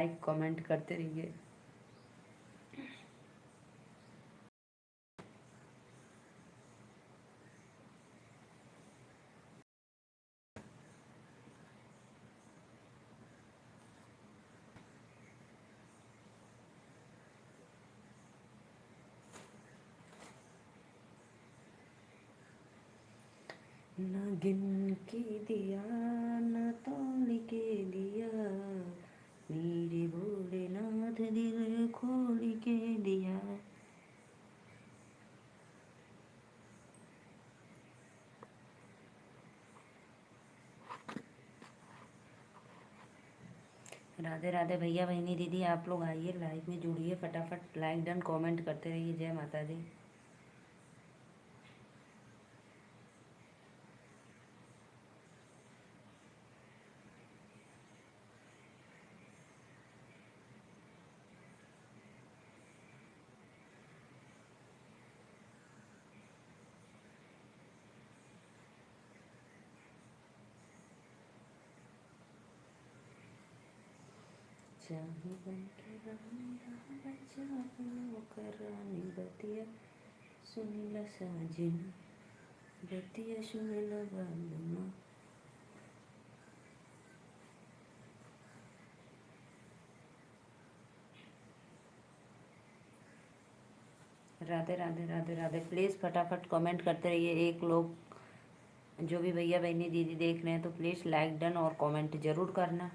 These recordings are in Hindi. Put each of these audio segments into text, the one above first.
लाइक कमेंट करते रहिए। न गिन के दिया न तौल के दिया, मेरे भोलेनाथ दिल खोल के दिया। राधे राधे भैया बहनी दीदी, आप लोग आइए लाइव में जुड़िए, फटाफट लाइक डन कमेंट करते रहिए। जय माता दी। चाहे बन के रानी राह बचा होकर रानी बतिया, सुन ल साजन बतिया, सुन ल बालमा। राधे राधे राधे राधे। प्लीज़ फटाफट कमेंट करते रहिए। एक लोग जो भी भैया बहनी दीदी देख रहे हैं तो प्लीज़ लाइक डन और कमेंट ज़रूर करना।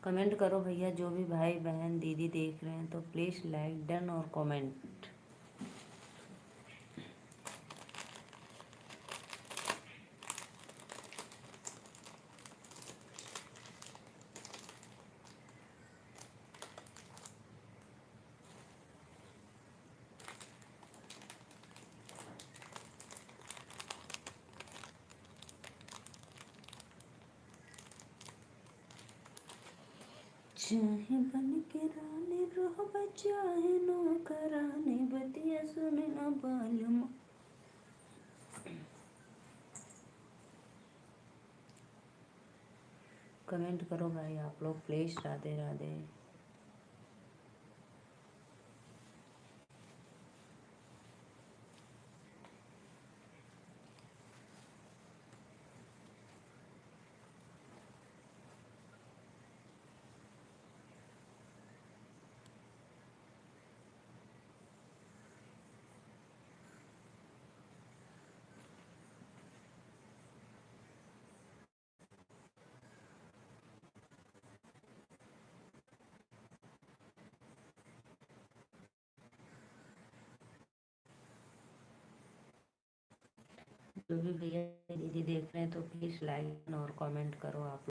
कमेंट करो भैया, जो भी भाई बहन दीदी देख रहे हैं तो प्लीज़ लाइक डन और कमेंट। चाहे बन के रानी रह चाहे नौकरानी बतिया, सुन न बालमा। कमेंट करो भाई आप लोग प्लीज़। राधे राधे। जो भी भैया दीदी देख रहे हैं तो प्लीज़ लाइक और कमेंट करो आप।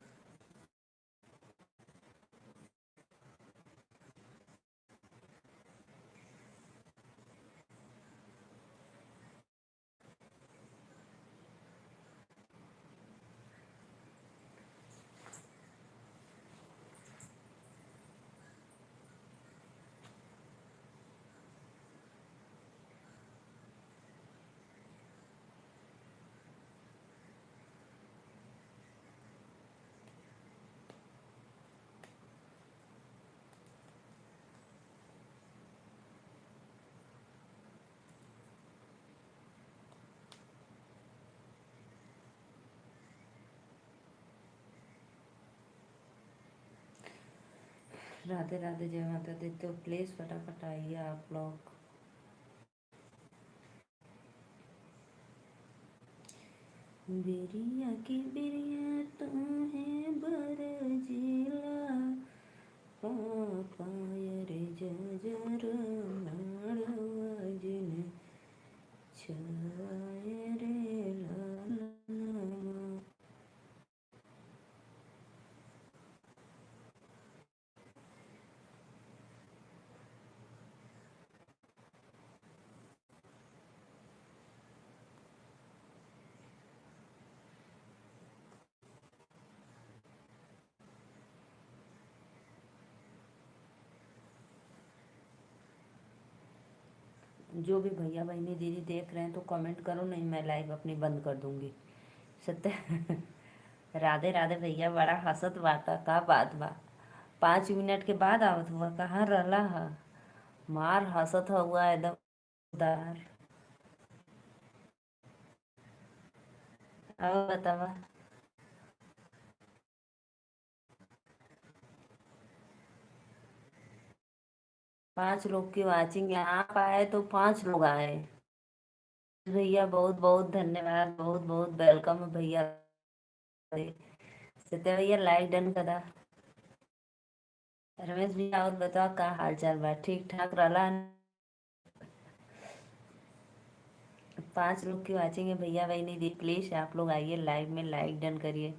राधे राधे। जय माता दी। तो प्लीज़ फटाफट आइए आप लोग। बिरिया की बिरिया तो है बरजीला, पापायर जजर नाड़वाजन छाय रे लालनमा। जो भी भैया बहनी दीदी देख रहे हैं तो कमेंट करो, नहीं मैं लाइव अपनी बंद कर दूंगी। सत्य। राधे राधे भैया, बड़ा हंसत बाता का बात बा। 5 मिनट के बाद आवत हुआ, कहाँ रहला है? मार हंसत हुआ एकदम उदार। अब बतावा। 5 लोग की वाचिंग है, आप आए तो 5 लोग आए। भैया बहुत बहुत धन्यवाद, बहुत बहुत वेलकम भैया। सत्य भैया लाइक डन करा। रमेश भैया और बताओ का हाल चाल बा, ठीक ठाक रहला? 5 लोग की वाचिंग है भैया बहनी दी, प्लीज आप लोग आइए लाइव में, लाइक डन करिए।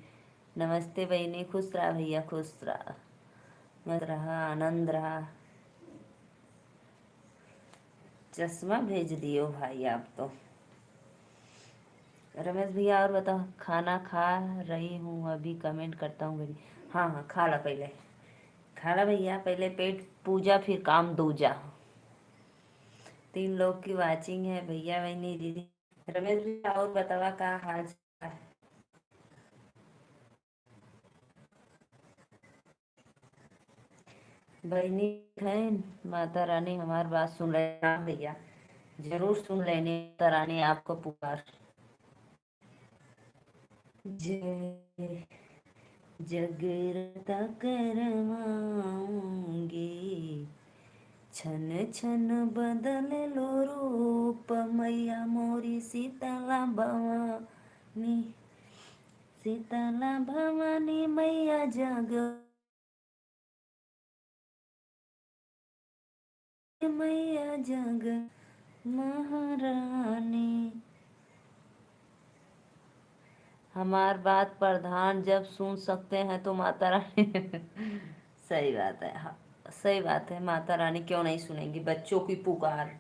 नमस्ते बहनी, खुश रहा भैया, खुश रहा, मत रहा, आनंद रहा। चश्मा भेज दियो भाई आप तो। रमेश भैया और बताओ, खाना खा रही हूँ अभी, कमेंट करता हूँ मेरी। हाँ हाँ खा ला, पहले खा ला भैया, पहले पेट पूजा फिर काम दूजा। 3 लोग की वाचिंग है भैया बहनी दीदी। रमेश भैया और बतावा का हाल चाल है? बहनी है, माता रानी हमारी बात सुन रहे हैं। हाँ भैया जरूर सुन लेने माता रानी आपको पुकार। जय जगरता करवाऊंगी, छन छन बदल लो रूप, मैया मोरी शीतला भवानी, शीतला भवानी मैया जग, मैया जग महारानी। हमार बात प्रधान जब सुन सकते हैं तो माता रानी। सही बात है, हाँ सही बात है, माता रानी क्यों नहीं सुनेंगी बच्चों की पुकार।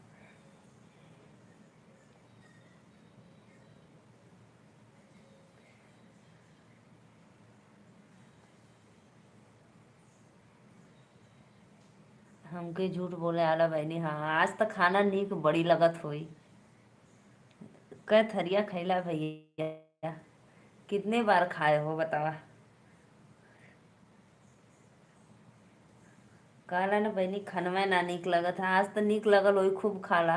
हमके झूठ बोले आला बहनी, हाँ आज तक खाना नीक बड़ी लगत हुई। कै थरिया खैला भैया, कितने बार खाए हो बतावा? कहला ना बहनी खनवा ना नीक लगत है, आज तो नीक लगल वही खूब खाला।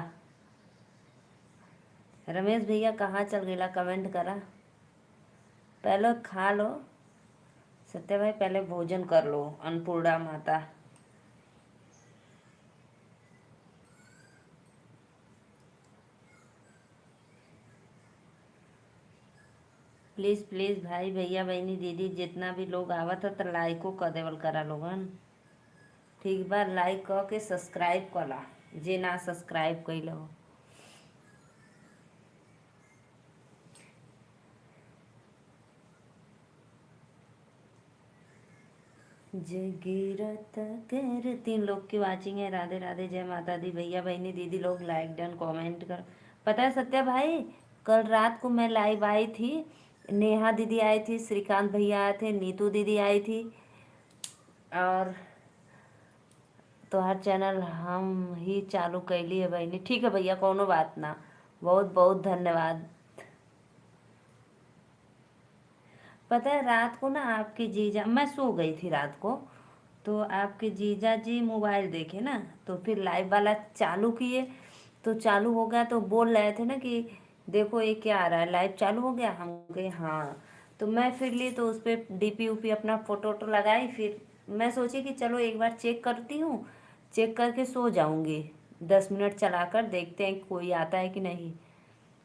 रमेश भैया कहाँ चल गईला, कमेंट करा। पहले खा लो सत्य भाई, पहले भोजन कर लो अन्नपूर्णा माता। प्लीज प्लीज भाई भैया बहनी दीदी जितना भी लोग आवत है तो लाइको कर देवल करा लोगन। ठीक बा, लाइक क के सब्सक्राइब कला, जे ना सब्सक्राइब कैले हो। जगीरत कर, 3 लोग की वाचिंग है। राधे राधे, जय माता दी भैया बहनी दीदी लोग, लाइक डन कमेंट कर। पता है सत्या भाई, कल रात को मैं लाइव आई थी, नेहा दीदी आई थी, श्रीकांत भैया आए थे, नीतू दीदी आई थी, और तो हर चैनल हम ही चालू कैली है बहनी। ठीक है भैया, कोनो बात ना, बहुत बहुत धन्यवाद। पता है रात को ना आपके जीजा, मैं सो गई थी रात को, तो आपके जीजा जी मोबाइल देखे ना, तो फिर लाइव वाला चालू किए, तो चालू हो गया, तो बोल रहे थे ना कि देखो ये क्या आ रहा है, लाइव चालू हो गया, हम कहे हाँ। तो मैं फिर ली तो उस पर डीपी उपी अपना फोटो वोटो लगाई, फिर मैं सोची कि चलो एक बार चेक करती हूँ, चेक करके सो जाऊँगी। 10 मिनट चलाकर देखते हैं कि कोई आता है कि नहीं।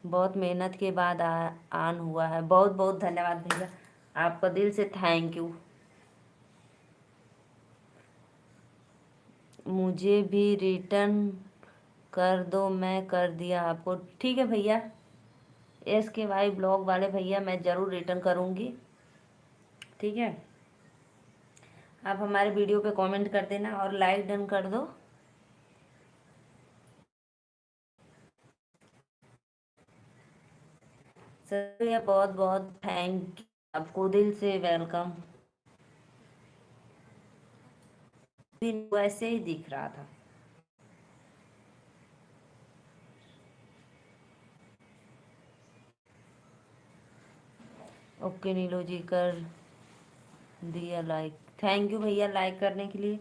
बहुत मेहनत के बाद ऑन हुआ है, बहुत बहुत धन्यवाद भैया, आपका दिल से थैंक यू। मुझे भी रिटर्न कर दो, मैं कर दिया आपको। ठीक है भैया, SKY ब्लॉग वाले भैया मैं ज़रूर रिटर्न करूँगी। ठीक है, आप हमारे वीडियो पे कमेंट कर देना और लाइक डन कर दो। सर भैया बहुत बहुत थैंक यू, आपको दिल से वेलकम। भी वैसे ही दिख रहा था। ओके नीलो जी, कर दिया लाइक। थैंक यू भैया लाइक करने के लिए।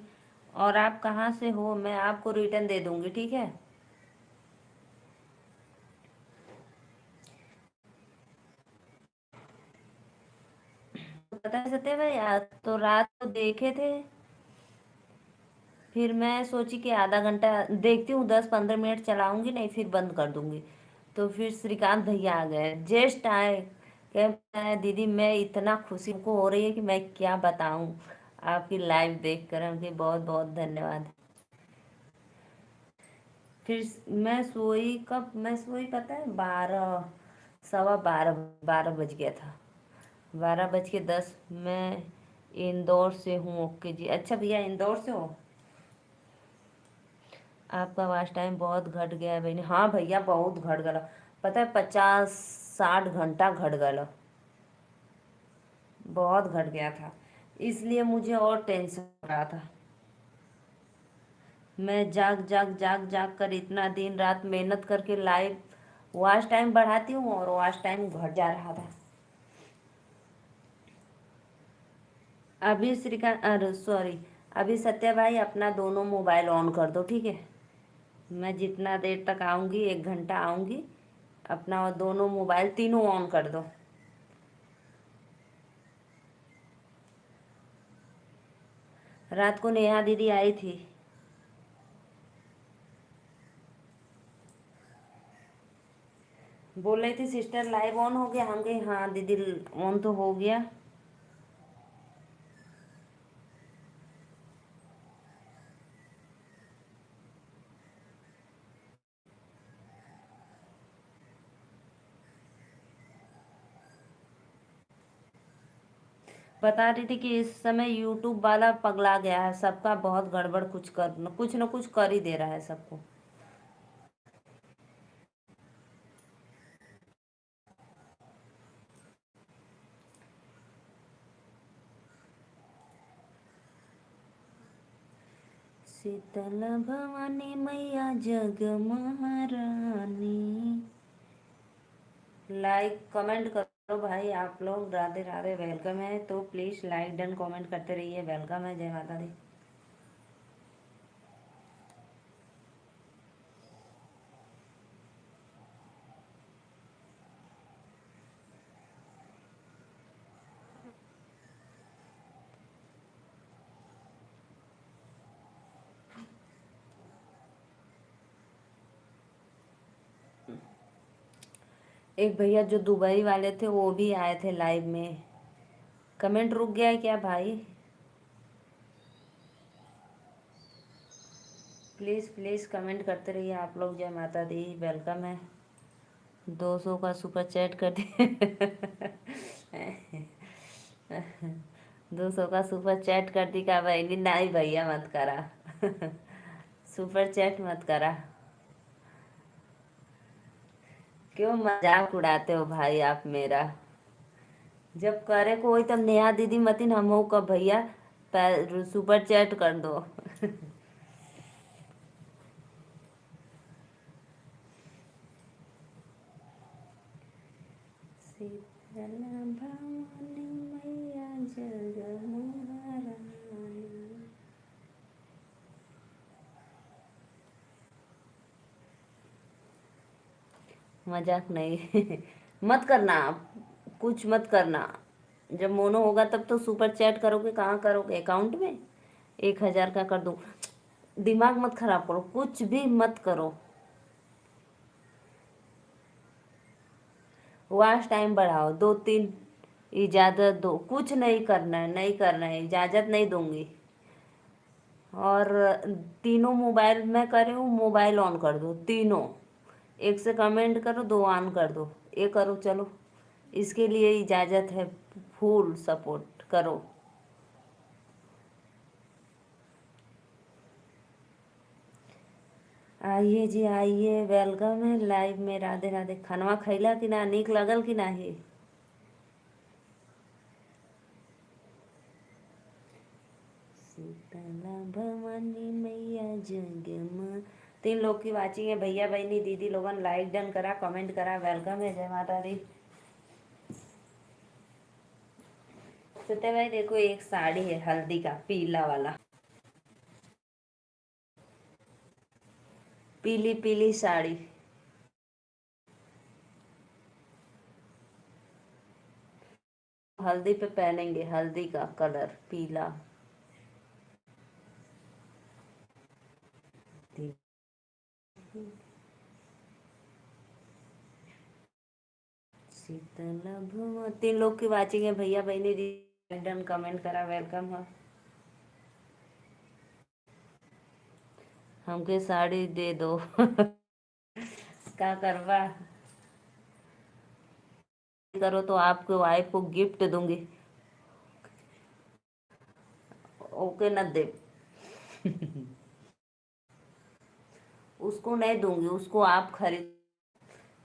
और आप कहाँ से हो, मैं आपको रिटर्न दे दूँगी, ठीक है। पता है सत्य भाई, आज तो रात को देखे थे, फिर मैं सोची कि आधा घंटा देखती हूँ, 10-15 मिनट चलाऊंगी, नहीं फिर बंद कर दूंगी। तो फिर श्रीकांत भैया आ गए, जस्ट आए। कहते हैं दीदी मैं इतना खुशी को हो रही है कि मैं क्या बताऊं, आपकी लाइव देख कर हमके बहुत बहुत धन्यवाद। फिर मैं सोई पता है 12, 12:15, 12 बज गया था। 12:10। मैं इंदौर से हूँ। ओके जी, अच्छा भैया इंदौर से हो। आपका वॉच टाइम बहुत घट गया है बहनी। हाँ भैया बहुत घट गया, पता है 50-60 घंटा घट गया, बहुत घट गया था। इसलिए मुझे और टेंशन हो रहा था। मैं जाग जाग जाग जाग कर इतना दिन रात मेहनत करके लाइव वॉच टाइम बढ़ाती हूँ और वॉच टाइम घट जा रहा था। अभी श्रीकांत, अरे सॉरी, अभी सत्या भाई अपना दोनों मोबाइल ऑन कर दो, ठीक है। मैं जितना देर तक आऊँगी, 1 घंटा आऊँगी, अपना दोनों मोबाइल तीनों ऑन कर दो। रात को नेहा दीदी आई थी। बोल रही थी सिस्टर लाइव ऑन हो गया, हम कहे हाँ दीदी ऑन तो हो गया। बता रही थी कि इस समय यूट्यूब वाला पगला गया है, सबका बहुत गड़बड़, कुछ न कुछ कर ही दे रहा है सबको। शीतल भवानी मैया जग महारानी। लाइक कमेंट करो भाई आप लोग, राधे राधे, वेलकम है तो प्लीज़ लाइक डन कमेंट करते रहिए, वेलकम है, जय माता दी। एक भैया जो दुबई वाले थे वो भी आए थे लाइव में। कमेंट रुक गया है क्या भाई? प्लीज़ प्लीज़ कमेंट करते रहिए आप लोग, जय माता दी, वेलकम है। 200 का सुपर चैट कर दिए। 200 का सुपर चैट कर दी का भाई? नहीं भैया मत करा। सुपर चैट मत करा। क्यों मजाक उड़ाते हो भाई आप मेरा? जब करे कोई तब नेहा दीदी मतिन हम का भैया सुपर चैट कर दो। शीतल भवानी मैया जग महारानी। मजाक नहीं। मत करना आप, कुछ मत करना। जब मोनो होगा तब तो सुपर चैट करोगे, कहाँ करोगे अकाउंट में? 1,000 का कर दूँ? दिमाग मत खराब करो, कुछ भी मत करो। वॉच टाइम बढ़ाओ, 2-3 इजाज़त दो, कुछ नहीं करना है, नहीं करना है, इजाज़त नहीं दूंगी। और तीनों मोबाइल में करे हूँ, मोबाइल ऑन कर दो तीनों। एक से कमेंट करो, 2 ऑन कर दो, ये करो चलो। इसके लिए इजाज़त है, फुल सपोर्ट करो। आइए जी आइए, वेलकम है लाइव में, राधे राधे। खानवा खैला कि ना, नीक लगल कि नाही? शीतला भवानी मैया जग मां। 3 लोग की वाचिंग है, भैया बहनी दीदी लोगन लाइक डन करा, कमेंट करा, वेलकम है, जय माता दी। सत्या भाई देखो, एक साड़ी है हल्दी का पीला वाला, पीली पीली साड़ी। हल्दी पे पहनेंगे, हल्दी का कलर पीला। शीतल भुवन, 3 लोग की वाचिंग है भैया बहनी जी। डन कमेंट करा, वेलकम है। हमके साड़ी दे दो। क्या करवा, करो तो आपके वाइफ को गिफ्ट दूंगी। ओके न दे। उसको नहीं दूंगी, उसको आप खरीद,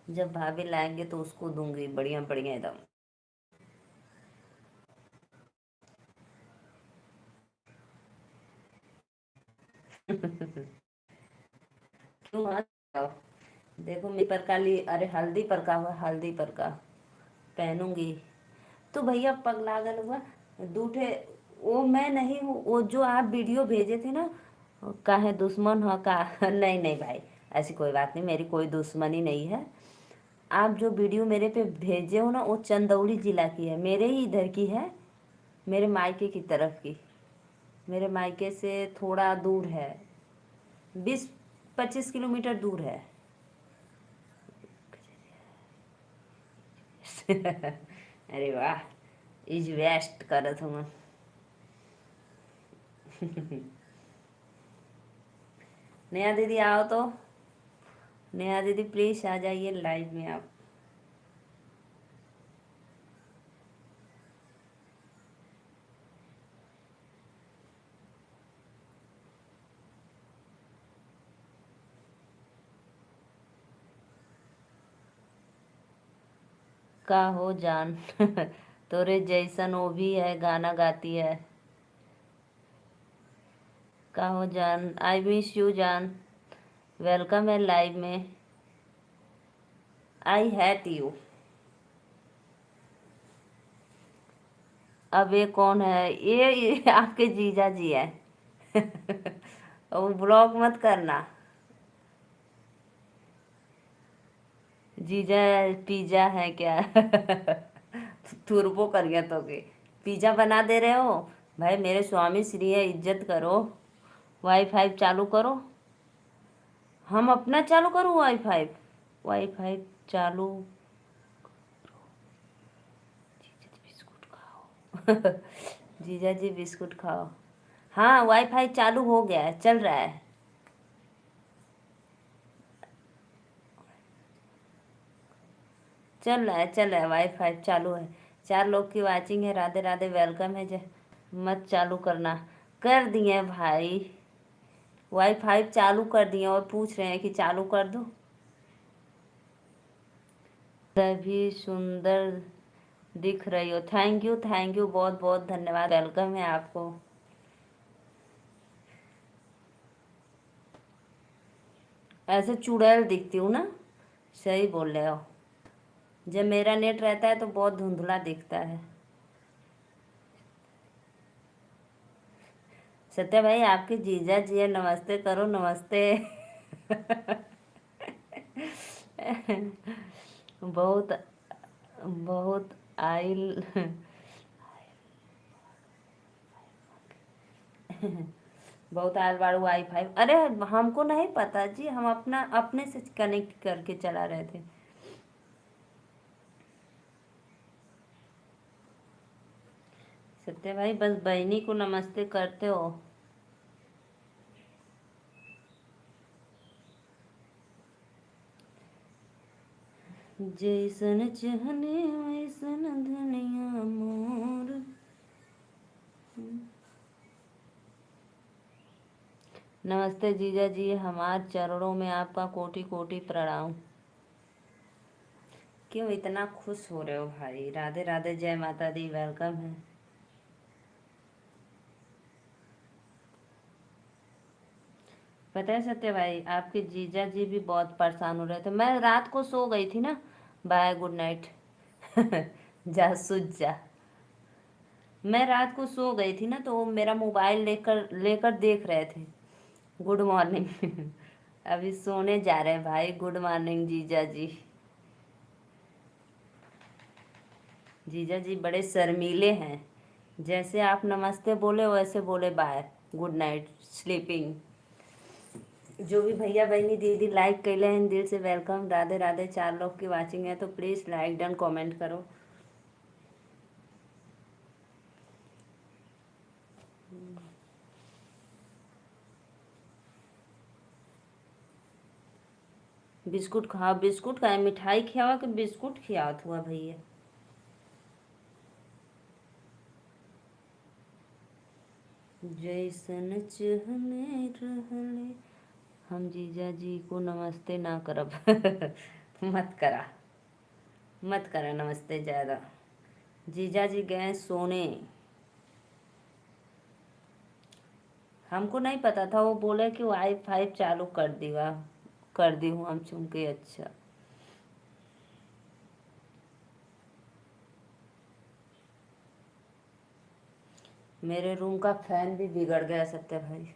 जब भाभी लाएंगे तो उसको दूंगी, बढ़िया बढ़िया एकदम। क्यों मत जाओ। देखो मेरे पर का ली, अरे हल्दी पर का हुआ, हल्दी पर का पहनूंगी। तो भैया पगलागल हुआ दूठे। वो मैं नहीं हूँ, वो जो आप वीडियो भेजे थे ना, काहे दुश्मन हो का। नहीं नहीं भाई, ऐसी कोई बात नहीं, मेरी कोई दुश्मनी नहीं है। आप जो वीडियो मेरे पे भेजे हो ना, वो चंदौली जिला की है, मेरे ही इधर की है, मेरे मायके की तरफ की। मेरे मायके से थोड़ा दूर है, 20-25 किलोमीटर दूर है। अरे वाह, इज वेस्ट करत हूँ। नेहा दीदी आओ तो, नेहा दीदी प्लीज आ जाइए लाइव में आप। का हो जान। तोरे जैसन वो भी है, गाना गाती है। का हो जान, आई मिस यू जान, वेलकम है लाइव में। आई हैट यू। अब ये कौन है, ये आपके जीजा जी है। वो ब्लॉक मत करना। जीजा पिज्जा है क्या? तुरबो कर गया तो के, पिज्जा बना दे रहे हो। भाई मेरे स्वामी श्री है, इज्जत करो। वाईफाई चालू करो। हम अपना चालू करूँ वाईफाई? वाईफाई चालू। बिस्कुट खाओ। जीजा जी बिस्कुट खाओ। हाँ वाईफाई चालू हो गया है, चल रहा है। चल रहा है, वाईफाई चालू है। 4 लोग की वाचिंग है, राधे राधे, वेलकम है। मत चालू करना। कर दिए भाई, वाईफाई चालू कर दिए और पूछ रहे हैं कि चालू कर दो। तभी सुंदर दिख रही हो, थैंक यू बहुत बहुत धन्यवाद, वेलकम है आपको। ऐसे चुड़ैल दिखती हूँ ना, सही बोल रहे हो। जब मेरा नेट रहता है तो बहुत धुंधला दिखता है। सत्या भाई आपके जीजा जी है, नमस्ते करो, नमस्ते। बहुत बहुत आइल। बहुत आयल बार वाईफाई, अरे हमको नहीं पता जी, हम अपना अपने से कनेक्ट करके चला रहे थे। सत्य भाई बस बहनी को नमस्ते करते हो। जैसन चहने वैसन धनिया मोर। नमस्ते जीजा जी, हमार चरणों में आपका कोटि कोटि प्रणाम। क्यों इतना खुश हो रहे हो भाई? राधे राधे, जय माता दी, वेलकम है। पता है सत्य भाई, आपके जीजा जी भी बहुत परेशान हो रहे थे, मैं रात को सो गई थी ना। Bye, good night. जा सुझ जा। मैं रात को सो गई थी ना, तो वो मेरा मोबाइल लेकर लेकर देख रहे थे। Good morning. अभी सोने जा रहे हैं भाई। गुड मॉर्निंग जीजा जी। जीजा जी बड़े शर्मीले हैं। जैसे आप नमस्ते बोले वैसे बोले बाय, गुड नाइट, स्लीपिंग। जो भी भैया बहनी दीदी लाइक कैले हैं दिल से वेलकम। राधे राधे। 4 लोग की वाचिंग है तो प्लीज़ लाइक डन कमेंट करो। बिस्कुट खाओ। बिस्कुट खाए? मिठाई खियावा कि बिस्कुट खियावत हुआ भैया? जैसन चहने रहले। हम जीजा जी को नमस्ते ना करब। मत करा, मत करा नमस्ते ज़्यादा। जीजा जी गए सोने। हमको नहीं पता था, वो बोले कि वाईफाई चालू कर दिया, कर दी हूँ। हम चुनके अच्छा। मेरे रूम का फैन भी बिगड़ गया सत्य भाई।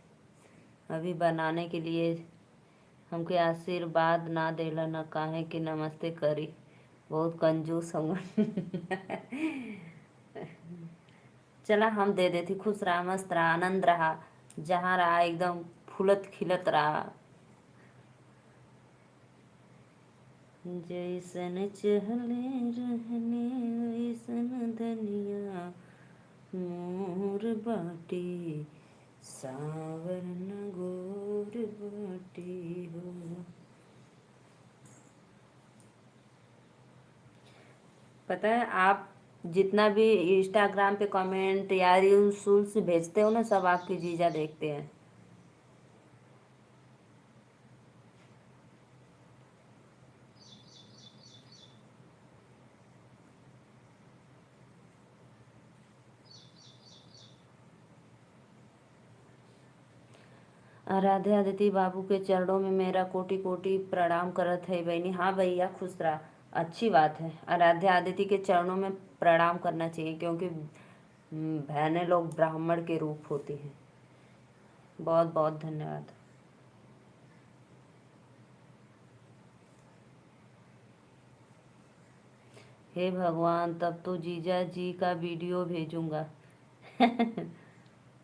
अभी बनाने के लिए हमके आशीर्वाद ना देला, न काहे कि नमस्ते करी। बहुत कंजूस हम। चला हम दे देती। खुश रहा, मस्त रहा, आनंद रहा, जहाँ रहा एकदम फूलत खिलत रहा। जैसन चहले रहने वैसन धनिया मोर बाटी, सावरन गोर बाटी हो। पता है आप जितना भी इंस्टाग्राम पे कमेंट या रील्स भेजते हो ना, सब आपके जीजा देखते हैं। राधे अदिति बाबू के चरणों में मेरा कोटि कोटि प्रणाम करत है बहनी। हाँ भैया खुश रहा, अच्छी बात है। आराध्या आदिति के चरणों में प्रणाम करना चाहिए, क्योंकि बहनें लोग ब्राह्मण के रूप होती हैं। बहुत बहुत धन्यवाद। हे भगवान, तब तो जीजा जी का वीडियो भेजूंगा।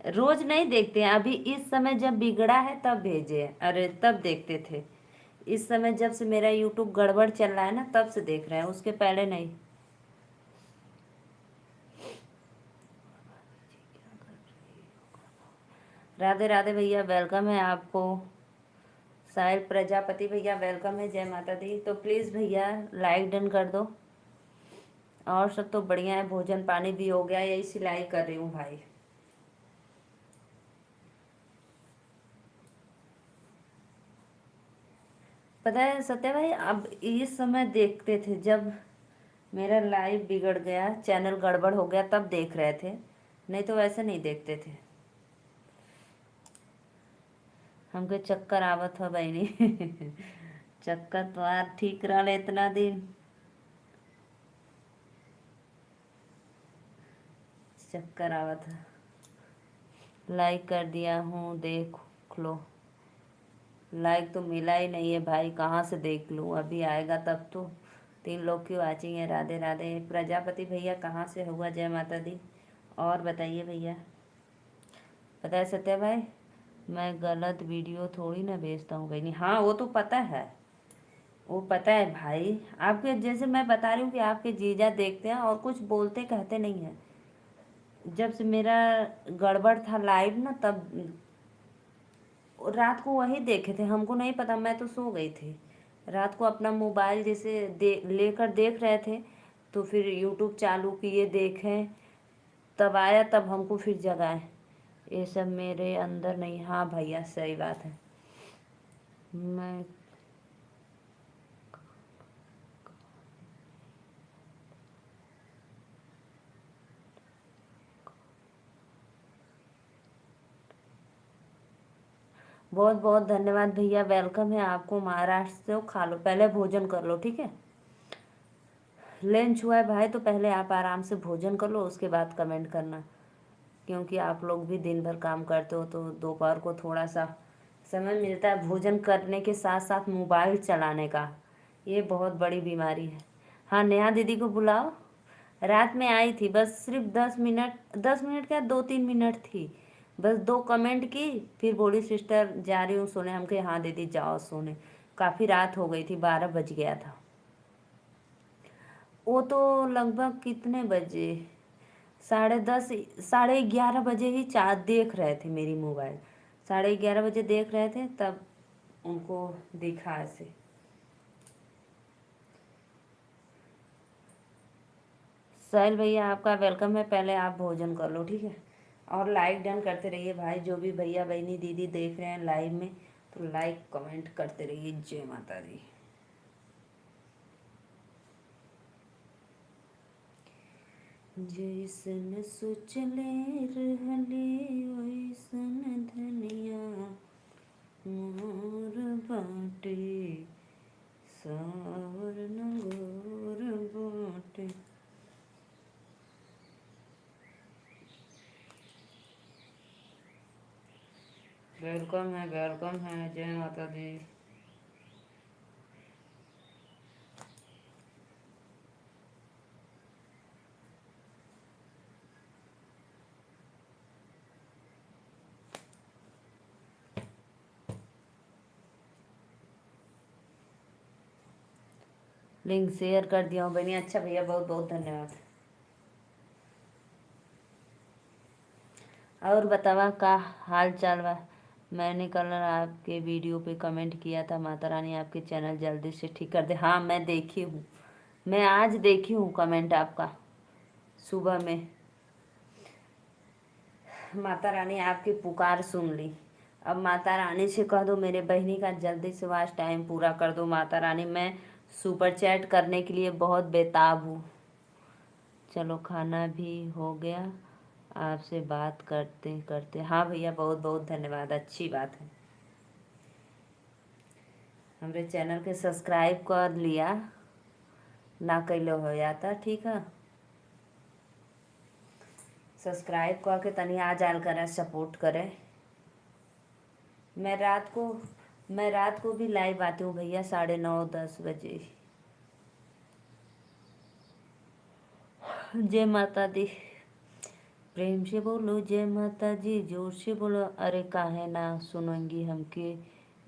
रोज नहीं देखते हैं, अभी इस समय जब बिगड़ा है तब भेजे। अरे तब देखते थे। इस समय जब से मेरा यूट्यूब गड़बड़ चल रहा है ना, तब से देख रहे हैं, उसके पहले नहीं। राधे राधे भैया, वेलकम है आपको। साहिल प्रजापति भैया वेलकम है। जय माता दी। तो प्लीज़ भैया लाइक डन कर दो। और सब तो बढ़िया है, भोजन पानी भी हो गया, यही सिलाई कर रही हूँ भाई। पता है सत्य भाई, अब इस समय देखते थे जब मेरा लाइव बिगड़ गया, चैनल गड़बड़ हो गया, तब देख रहे थे, नहीं तो वैसे नहीं देखते थे। हमके चक्कर आवत हो बहनी। चक्कर तो यार ठीक रहा इतना दिन। चक्कर आवत है। लाइक कर दिया हूँ, देख लो। लाइक तो मिला ही नहीं है भाई, कहाँ से देख लूँ? अभी आएगा तब तो। 3 लोग की वाचिंग है। राधे राधे। प्रजापति भैया कहाँ से हुआ? जय माता दी। और बताइए भैया। पता है सत्या भाई, मैं गलत वीडियो थोड़ी ना भेजता हूँ कहीं। हाँ वो तो पता है, वो पता है भाई। आपके जैसे मैं बता रही हूँ कि आपके जीजा देखते हैं और कुछ बोलते कहते नहीं हैं। जब से मेरा गड़बड़ था लाइव ना, तब रात को वही देखे थे। हमको नहीं पता, मैं तो सो गई थी। रात को अपना मोबाइल जैसे लेकर देख रहे थे, तो फिर यूट्यूब चालू किए, देखें, तब आया, तब हमको फिर जगाए। ये सब मेरे अंदर नहीं। हाँ भैया सही बात है। मैं बहुत बहुत धन्यवाद भैया, वेलकम है आपको। महाराष्ट्र से हो, खा लो, पहले भोजन कर लो, ठीक है। लंच हुआ है भाई, तो पहले आप आराम से भोजन कर लो, उसके बाद कमेंट करना, क्योंकि आप लोग भी दिन भर काम करते हो तो दोपहर को थोड़ा सा समय मिलता है भोजन करने के साथ साथ मोबाइल चलाने का। ये बहुत बड़ी बीमारी है। हाँ, नेहा दीदी को बुलाओ। रात में आई थी, बस सिर्फ 10 मिनट, 10 मिनट क्या, 2-3 मिनट थी। बस 2 कमेंट की, फिर बोली सिस्टर जा रही हूँ सोने। हम कहे हाँ दीदी जाओ सोने। काफ़ी रात हो गई थी, 12 बज गया था। वो तो लगभग कितने बजे, 10:30, 11:30 ही चार देख रहे थे मेरी मोबाइल। 11:30 बजे देख रहे थे, तब उनको दिखा ऐसे। साहिल भैया आपका वेलकम है, पहले आप भोजन कर लो, ठीक है। और लाइक डन करते रहिए भाई, जो भी भैया बहनी दीदी देख रहे हैं लाइव में, तो लाइक कमेंट करते रहिए। जय माता दी। जैसन सोचले रहले वैसन धनिया मोर बाटे, सावर नंगोर बाटे। वेलकम है, जय माता दी। लिंक शेयर कर दिया हूँ बहनी। अच्छा भैया, बहुत बहुत धन्यवाद। और बतावा का हाल चाल बा। मैंने कल आपके वीडियो पे कमेंट किया था, माता रानी आपके चैनल जल्दी से ठीक कर दे। हाँ, मैं देखी हूँ, मैं आज देखी हूँ कमेंट आपका सुबह में। माता रानी आपकी पुकार सुन ली। अब माता रानी से कह दो मेरे बहनी का जल्दी से वाच टाइम पूरा कर दो। माता रानी, मैं सुपर चैट करने के लिए बहुत बेताब हूँ। चलो, खाना भी हो गया, आपसे बात करते करते। हाँ भैया, बहुत बहुत धन्यवाद, अच्छी बात है। हमारे चैनल के सब्सक्राइब कर लिया ना, कैलो हो जाता, ठीक है। सब्सक्राइब करके तनी आ जाल करें, सपोर्ट करें। मैं रात को मैं रात को भी लाइव आती हूँ भैया, 9:30-10 बजे। जय माता दी। प्रेम से बोलो जय माता जी, जोर से बोलो। अरे काहे ना सुनेंगी हमके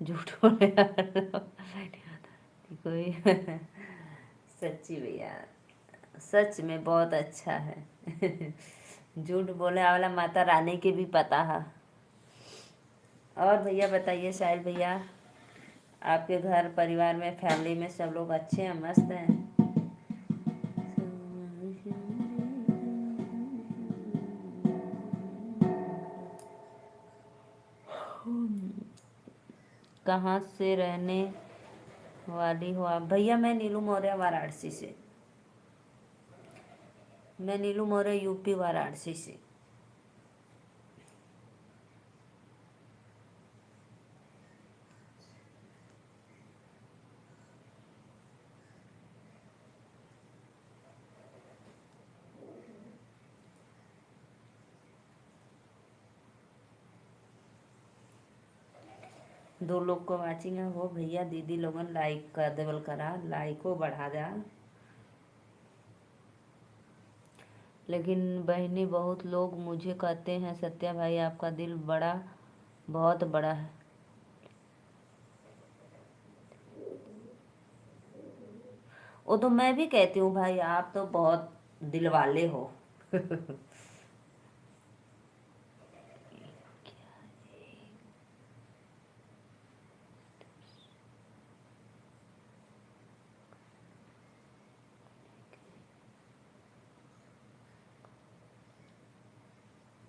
झूठ बोले कोई सच्ची भैया, सच में बहुत अच्छा है झूठ बोले वाला माता रानी के भी पता है। और भैया बताइए साहिल भैया, आपके घर परिवार में फैमिली में सब लोग अच्छे हैं, मस्त हैं? कहाँ से रहने वाली हो आप? भैया मैं नीलू मौर्य, वाराणसी से। मैं नीलू मौर्य, यूपी, वाराणसी से। 2 लोग को वाचिंग है वो भैया दीदी लोगन लाइक कर देवल करा, लाइको बढ़ा जा। लेकिन बहनी, बहुत लोग मुझे कहते हैं सत्या भाई आपका दिल बड़ा, बहुत बड़ा है। वो तो मैं भी कहती हूँ भाई, आप तो बहुत दिल वाले हो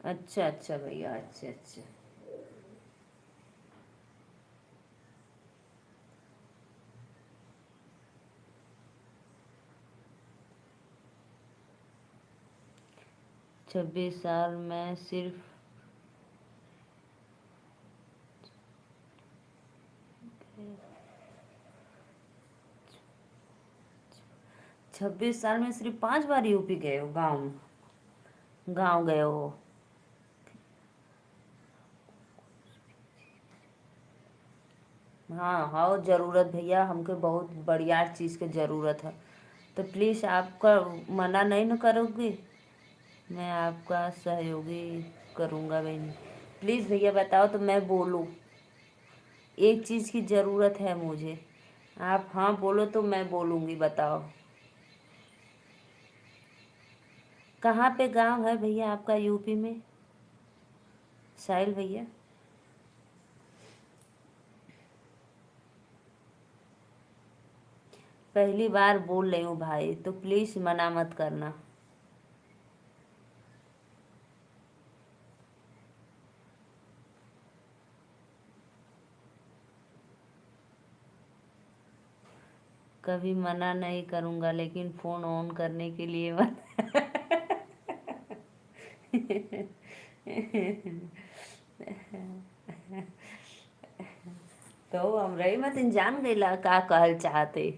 अच्छा अच्छा भैया, अच्छा अच्छा। 26 साल में सिर्फ 26 साल में सिर्फ 5 बार यूपी गए हो? गाँव गाँव गए हो? हाँ हाँ, जरूरत भैया, हमको बहुत बढ़िया चीज़ की ज़रूरत है। तो प्लीज़ आपका मना नहीं न करोगे? मैं आपका सहयोगी करूँगा बहन। प्लीज़ भैया बताओ तो मैं बोलूँ। एक चीज़ की ज़रूरत है मुझे। आप हाँ बोलो तो मैं बोलूँगी, बताओ। कहाँ पे गांव है भैया आपका यूपी में, साहिल भैया? पहली बार बोल रही हूँ भाई, तो प्लीज़ मना मत करना। कभी मना नहीं करूँगा, लेकिन फ़ोन ऑन करने के लिए मत। तो हम रही मत जान गईला का कहल चाहते।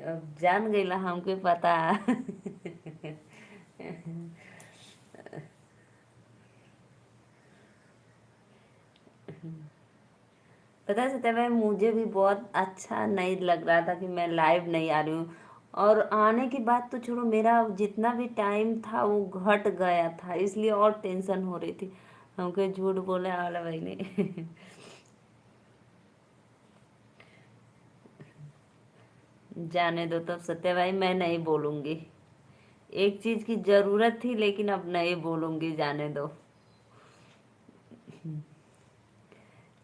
अब जान गईला, हमके पता। पता है सत्या भाई, मुझे भी बहुत अच्छा नहीं लग रहा था कि मैं लाइव नहीं आ रही हूँ। और आने की बात तो छोड़ो, मेरा जितना भी टाइम था वो घट गया था, इसलिए और टेंशन हो रही थी। हमको झूठ बोले वाला भाई ने। जाने दो तब सत्या भाई, मैं नहीं बोलूँगी। एक चीज़ की ज़रूरत थी, लेकिन अब नहीं बोलूँगी, जाने दो।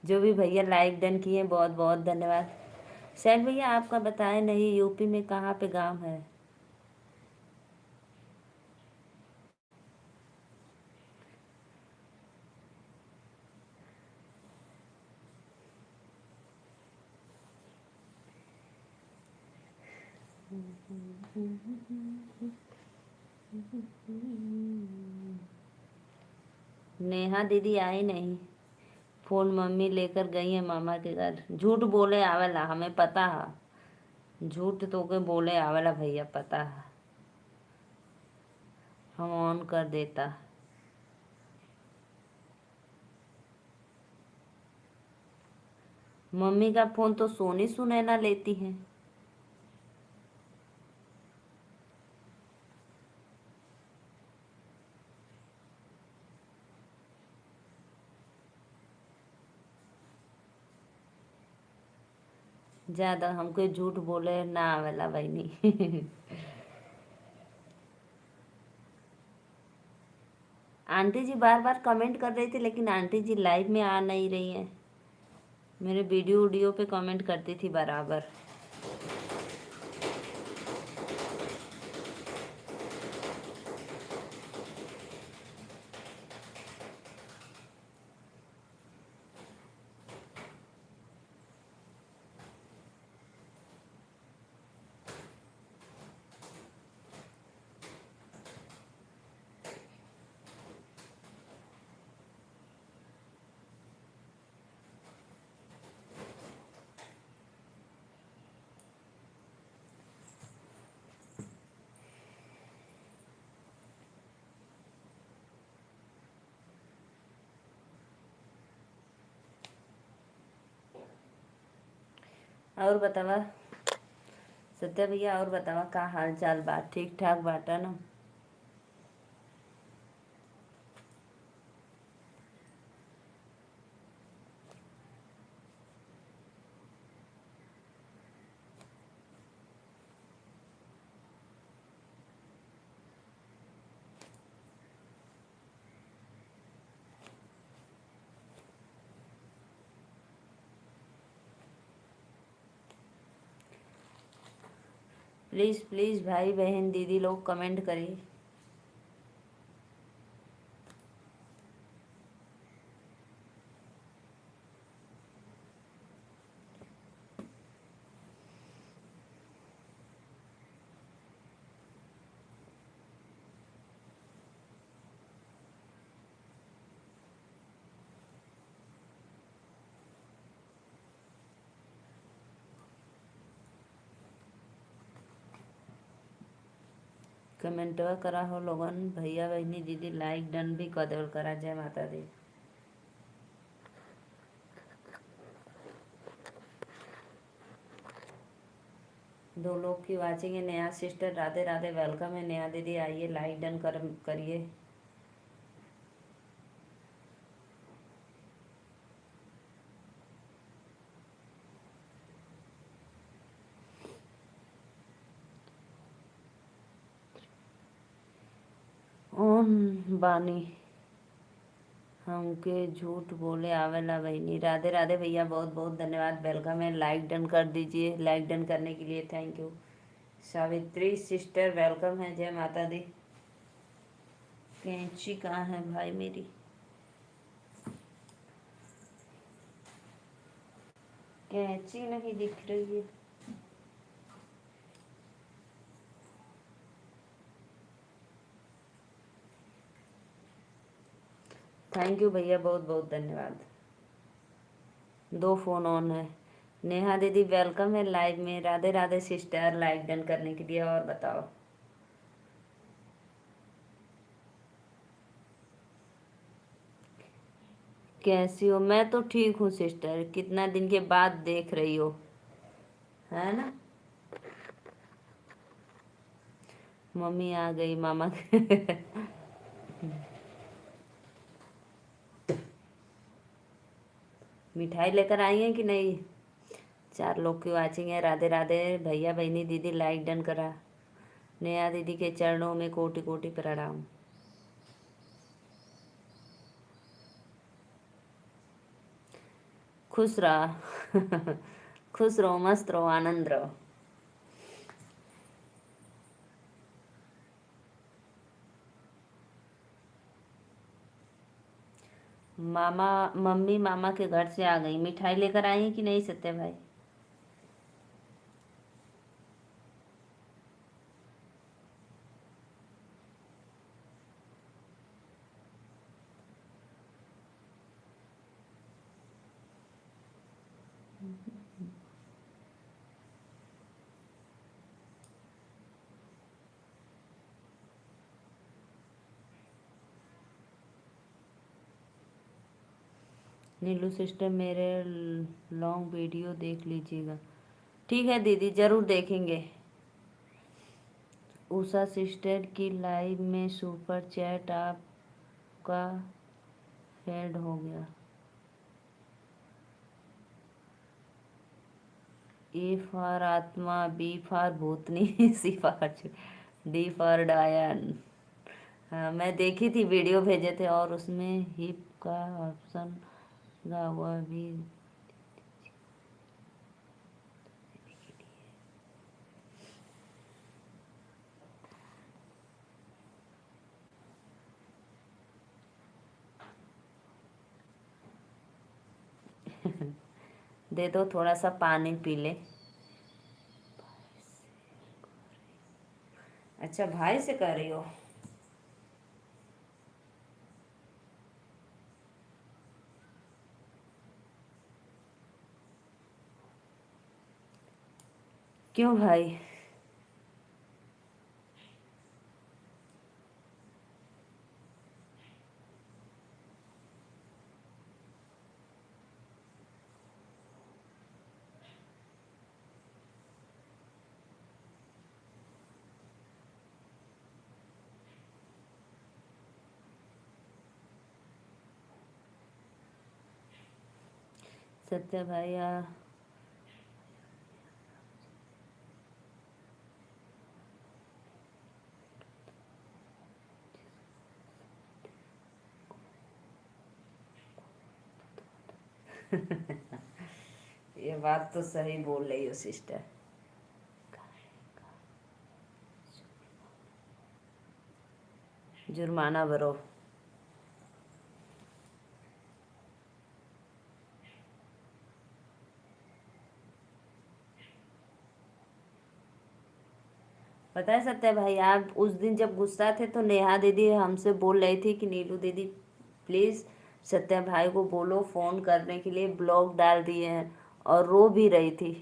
जो भी भैया लाइक डन किए, बहुत बहुत धन्यवाद। सैन भैया आपका बताएं नहीं, यूपी में कहाँ पे गांव है? नेहा दीदी आई नहीं। फोन मम्मी लेकर गई है मामा के घर। झूठ बोले आवेला, हमें पता है। झूठ तो के बोले आवेला भैया, पता है। हम ऑन कर देता। मम्मी का फोन तो सोनी सुनैना लेती हैं। ज्यादा हमको झूठ बोले ना आवेला बहनी। आंटी जी बार बार कमेंट कर रही थी, लेकिन आंटी जी लाइव में आ नहीं रही हैं। मेरे वीडियो वीडियो पे कमेंट करती थी बराबर। और बतावा सत्या भैया, और बतावा का हाल चाल बा? ठीक ठाक बाटा ना? प्लीज़ प्लीज़ भाई बहन दीदी लोग कमेंट करिए। कमेंट करा हो लोगन, भैया बहनी दीदी लाइक डन भी कर देवल करा। जय माता दी। दो लोग की वाचिंग है। नेहा सिस्टर राधे राधे, वेलकम है नेहा दीदी, आइए लाइक डन करिए। ओम बानी हमके झूठ बोले आवेला बहनी। राधे राधे भैया, बहुत बहुत धन्यवाद, वेलकम है। लाइक डन कर दीजिए। लाइक डन करने के लिए thank you. Savitri sister welcome है। जय माता दी। कैंची कहाँ है भाई मेरी? कैंची नहीं दिख रही है। थैंक यू भैया, बहुत बहुत धन्यवाद। दो फोन ऑन है। नेहा दीदी वेलकम है लाइव में। Radhe Radhe sister, like done करने के लिए। और बताओ कैसी हो? मैं तो ठीक हूँ सिस्टर, कितना दिन के बाद देख रही हो, है ना? मम्मी आ गई मामा मिठाई लेकर आई है कि नहीं? 4 लोग की वाचिंग है। राधे राधे भैया बहनी दीदी, लाइक डन करा। नेहा दीदी के चरणों में कोटि कोटि प्रणाम। खुश रहा खुश रहो, मस्त रहो, आनंद रहो। मामा मम्मी मामा के घर से आ गई। मिठाई लेकर आई है कि नहीं सत्य भाई? नीलू सिस्टर मेरे लॉन्ग वीडियो देख लीजिएगा। ठीक है दीदी, जरूर देखेंगे। उषा सिस्टर की लाइव में सुपर चैट आपका फेड हो गया। ए फॉर आत्मा, बी फॉर भूतनी, सी फॉर डी फॉर डायन। हाँ, मैं देखी थी, वीडियो भेजे थे और उसमें हिप का ऑप्शन लगा हुआ भी। दे दो थोड़ा सा पानी पी ले। अच्छा, भाई से कर रही हो? क्यों भाई? सत्य भाई ये बात तो सही बोल रही हो सिस्टर। जुर्माना भरो। पता है सत्य भाई, आप उस दिन जब गुस्सा थे तो नेहा दीदी हमसे बोल रही थी कि नीलू दीदी प्लीज़ सत्य भाई को बोलो फ़ोन करने के लिए, ब्लॉक डाल दिए हैं, और रो भी रही थी।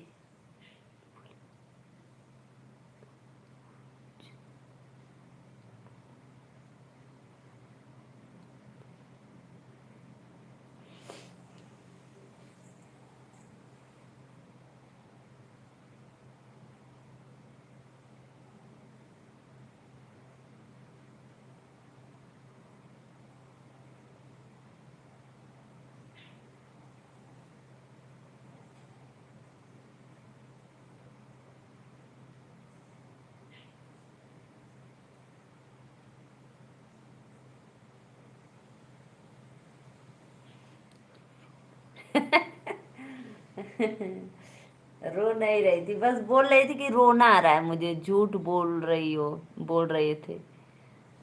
रो नहीं रही थी, बस बोल रही थी कि रोना आ रहा है मुझे, झूठ बोल रही हो, बोल रहे थे।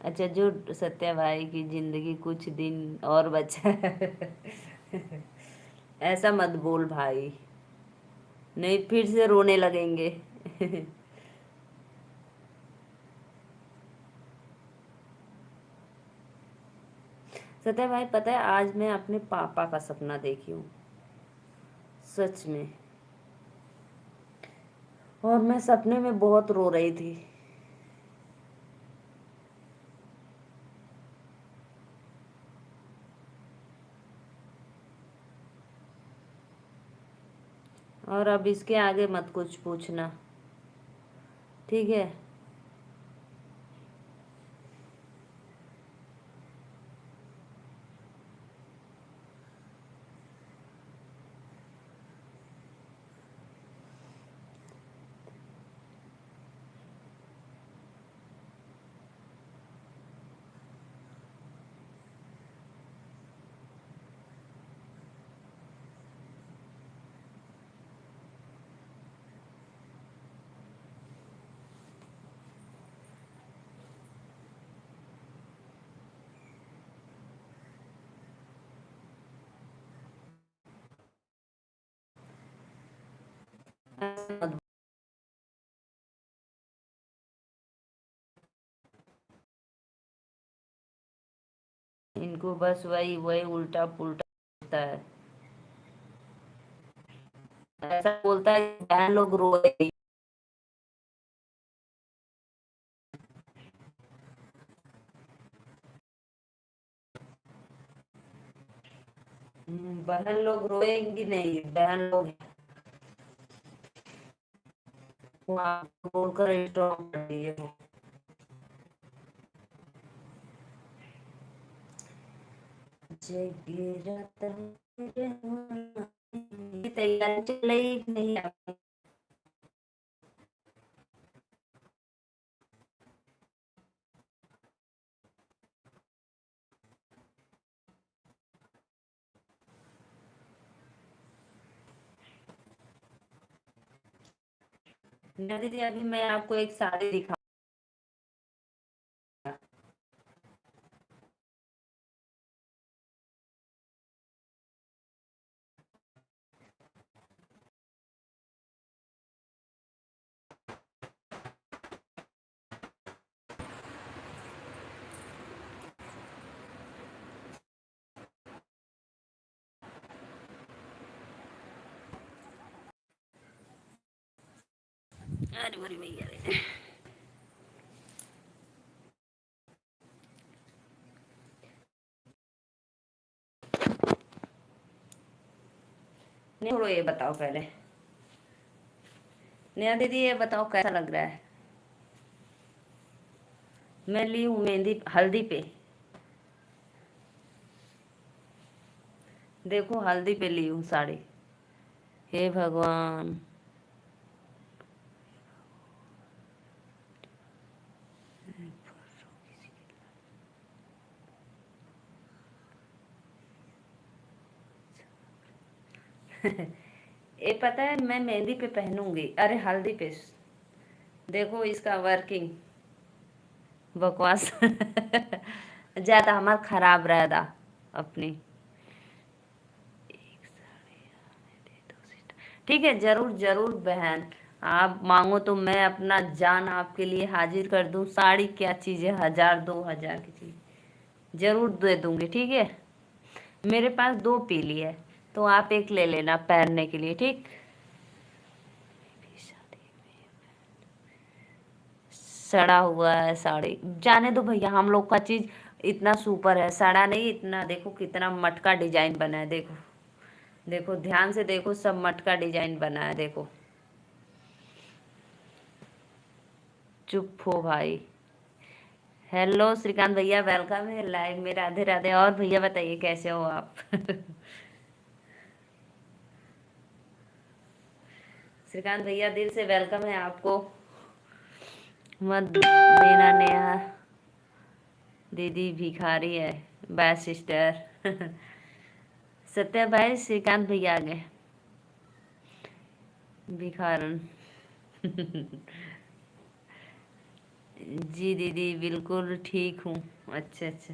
अच्छा, झूठ सत्या भाई की जिंदगी कुछ दिन और बचा है। ऐसा मत बोल भाई, नहीं फिर से रोने लगेंगे। सत्या भाई, पता है आज मैं अपने पापा का सपना देखी हूँ, सच में। और मैं सपने में बहुत रो रही थी। और अब इसके आगे मत कुछ पूछना, ठीक है। मत, इनको बस वही वही उल्टा पुल्टा होता है। ऐसा बोलता है कि बहन लोग रो रही। बहन लोग रोएंगी नहीं, बहन लोग वहाँ बोलकर स्टॉप कर दिए हो। जगी रात मेरे होना, ये तैयारी चल रही कि नहीं आपकी? ना दीदी, अभी मैं आपको एक साड़ी दिखा। अरे बड़ी भैया रे। नहीं छोड़ो, ये बताओ पहले, नेहा दीदी ये बताओ कैसा लग रहा है? मैं ली हूँ मेहंदी हल्दी पे, देखो हल्दी पे ली हूँ साड़ी। हे भगवान। ये पता है मैं मेहंदी पे पहनूंगी, अरे हल्दी पे। देखो इसका वर्किंग, बकवास। ज्यादा हमार खराब रहता अपनी। ठीक है, जरूर जरूर बहन, आप मांगो तो मैं अपना जान आपके लिए हाजिर कर दूं। साड़ी क्या चीज़ है, 1000 2000 की चीज़ जरूर दे दूंगी, ठीक है। मेरे पास दो पीली है, तो आप एक ले लेना पहनने के लिए, ठीक। सड़ा हुआ है साड़ी, जाने दो भैया, हम लोग का चीज इतना सुपर है, सड़ा नहीं। इतना देखो कितना मटका डिजाइन बना है, देखो देखो ध्यान से देखो, सब मटका डिजाइन बना है, देखो। चुप हो भाई। हेलो श्रीकांत भैया, वेलकम है लाइव में, राधे राधे। और भैया बताइए कैसे हो आप? श्रीकांत भैया दिल से वेलकम है आपको। मत देना नेहा दीदी भिखारी है, बाय सिस्टर। सत्या भाई, श्रीकांत भैया आ गए। भिखारन। जी दीदी, बिल्कुल ठीक हूँ। अच्छा अच्छा।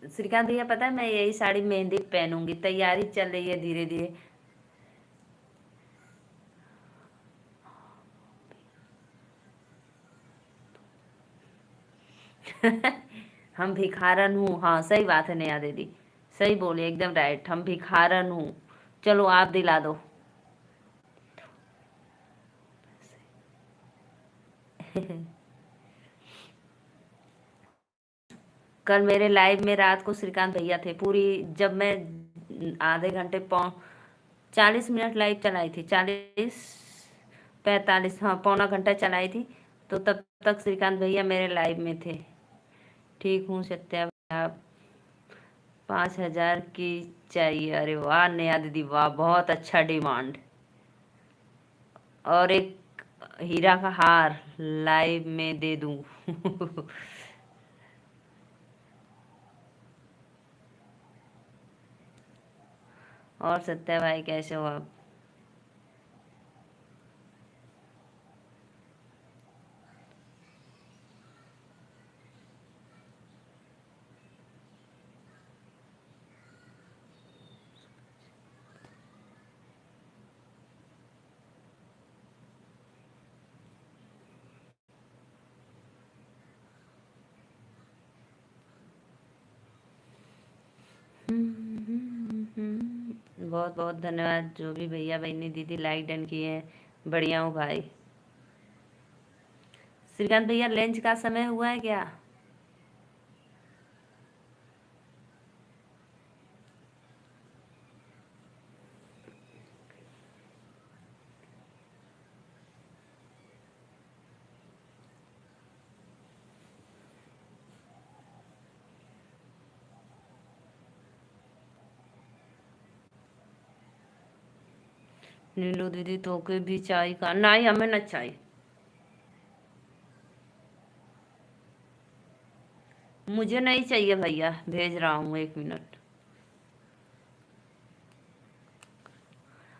श्रीकांत भैया, पता है मैं यही साड़ी मेहंदी पे पहनूंगी, तैयारी चल रही है धीरे धीरे। हम भिखारन हूँ, हाँ सही बात है नेहा दीदी। सही बोले, एकदम राइट, हम भिखारन हूँ। चलो आप दिला दो। कल मेरे लाइव में रात को श्रीकांत भैया थे पूरी। जब मैं आधे घंटे 40 मिनट लाइव चलाई थी, 40 45, हाँ पौना घंटा चलाई थी। तो तब तक श्रीकांत भैया मेरे लाइव में थे। ठीक हूँ सत्या भैया। 5,000 की चाहिए? अरे वाह नेहा दीदी, वाह, बहुत अच्छा डिमांड। और एक हीरा का हार लाइव में दे दूं? और सत्या भाई कैसे हो आप? बहुत बहुत धन्यवाद जो भी भैया बहनी दीदी लाइक डन किए हैं। बढ़िया हूँ भाई। श्रीकांत भैया, लंच का समय हुआ है क्या? नीलू दीदी, तो के भी चाय का नहीं, हमें ना चाहिए। मुझे नहीं चाहिए भैया, भेज रहा हूँ, 1 मिनट।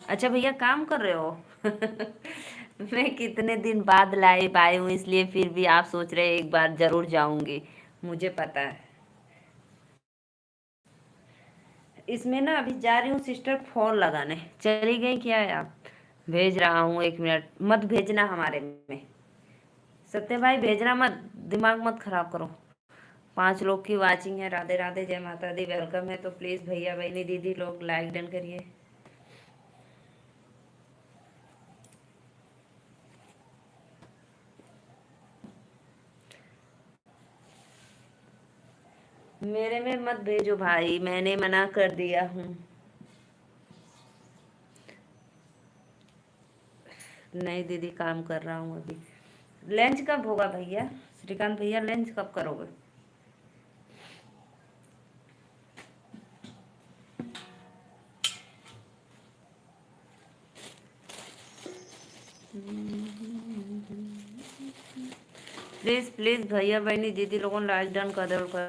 अच्छा भैया, काम कर रहे हो? मैं कितने दिन बाद लाइव आई हूँ, इसलिए फिर भी आप सोच रहे एक बार जरूर जाऊंगी। मुझे पता है। इसमें ना अभी जा रही हूँ सिस्टर फोन लगाने। चली गई क्या है आप? भेज रहा हूँ, 1 मिनट, मत भेजना हमारे में। सत्य भाई भेजना मत, दिमाग मत खराब करो। 5 लोग की वाचिंग है। राधे राधे, जय माता दी, वेलकम है। तो प्लीज भैया बहनी दीदी लोग लाइक डन करिए। मेरे में मत भेजो भाई, मैंने मना कर दिया हूँ। नहीं दीदी, काम कर रहा हूँ अभी। लंच कब होगा भैया? श्रीकांत भैया, लंच कब करोगे? प्लीज प्लीज भैया बहनी दीदी लोगों ने लाइक डन कर दो।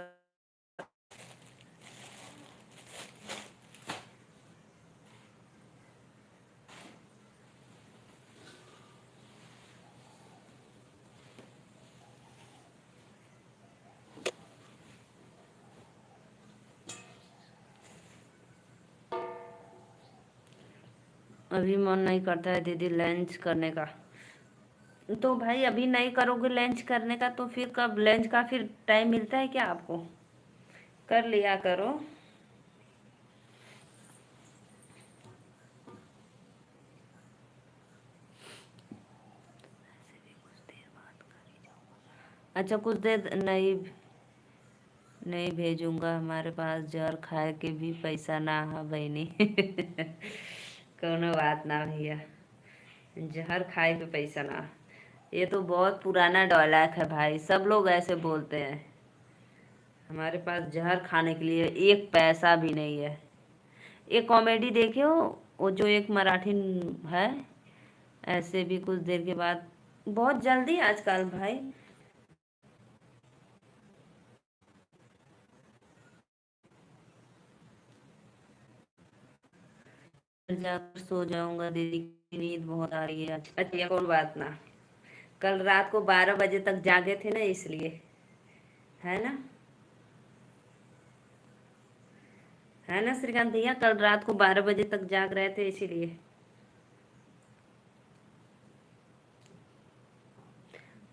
अभी मन नहीं करता है दीदी लंच करने का। तो भाई अभी नहीं करोगे लंच करने का तो फिर कब? लंच का फिर टाइम मिलता है क्या आपको? कर लिया करो। अच्छा, कुछ देर नहीं, नहीं भेजूंगा। हमारे पास जहर खाए के भी पैसा ना है बहनी। कोनो बात ना भैया, जहर खाए के पैसा ना। ये तो बहुत पुराना डायलॉग है भाई, सब लोग ऐसे बोलते हैं। हमारे पास जहर खाने के लिए एक पैसा भी नहीं है। एक कॉमेडी देखे हो? वो जो एक मराठी है, ऐसे भी कुछ देर के बाद, बहुत जल्दी आजकल भाई। जाकर सो जाऊंगा, दीदी की नींद बहुत आ रही है आज। अच्छा कोई बात ना, कल रात को 12 बजे तक जागे थे ना, इसलिए। है ना, है ना श्रीकांत भैया, कल रात को 12 बजे तक जाग रहे थे इसीलिए।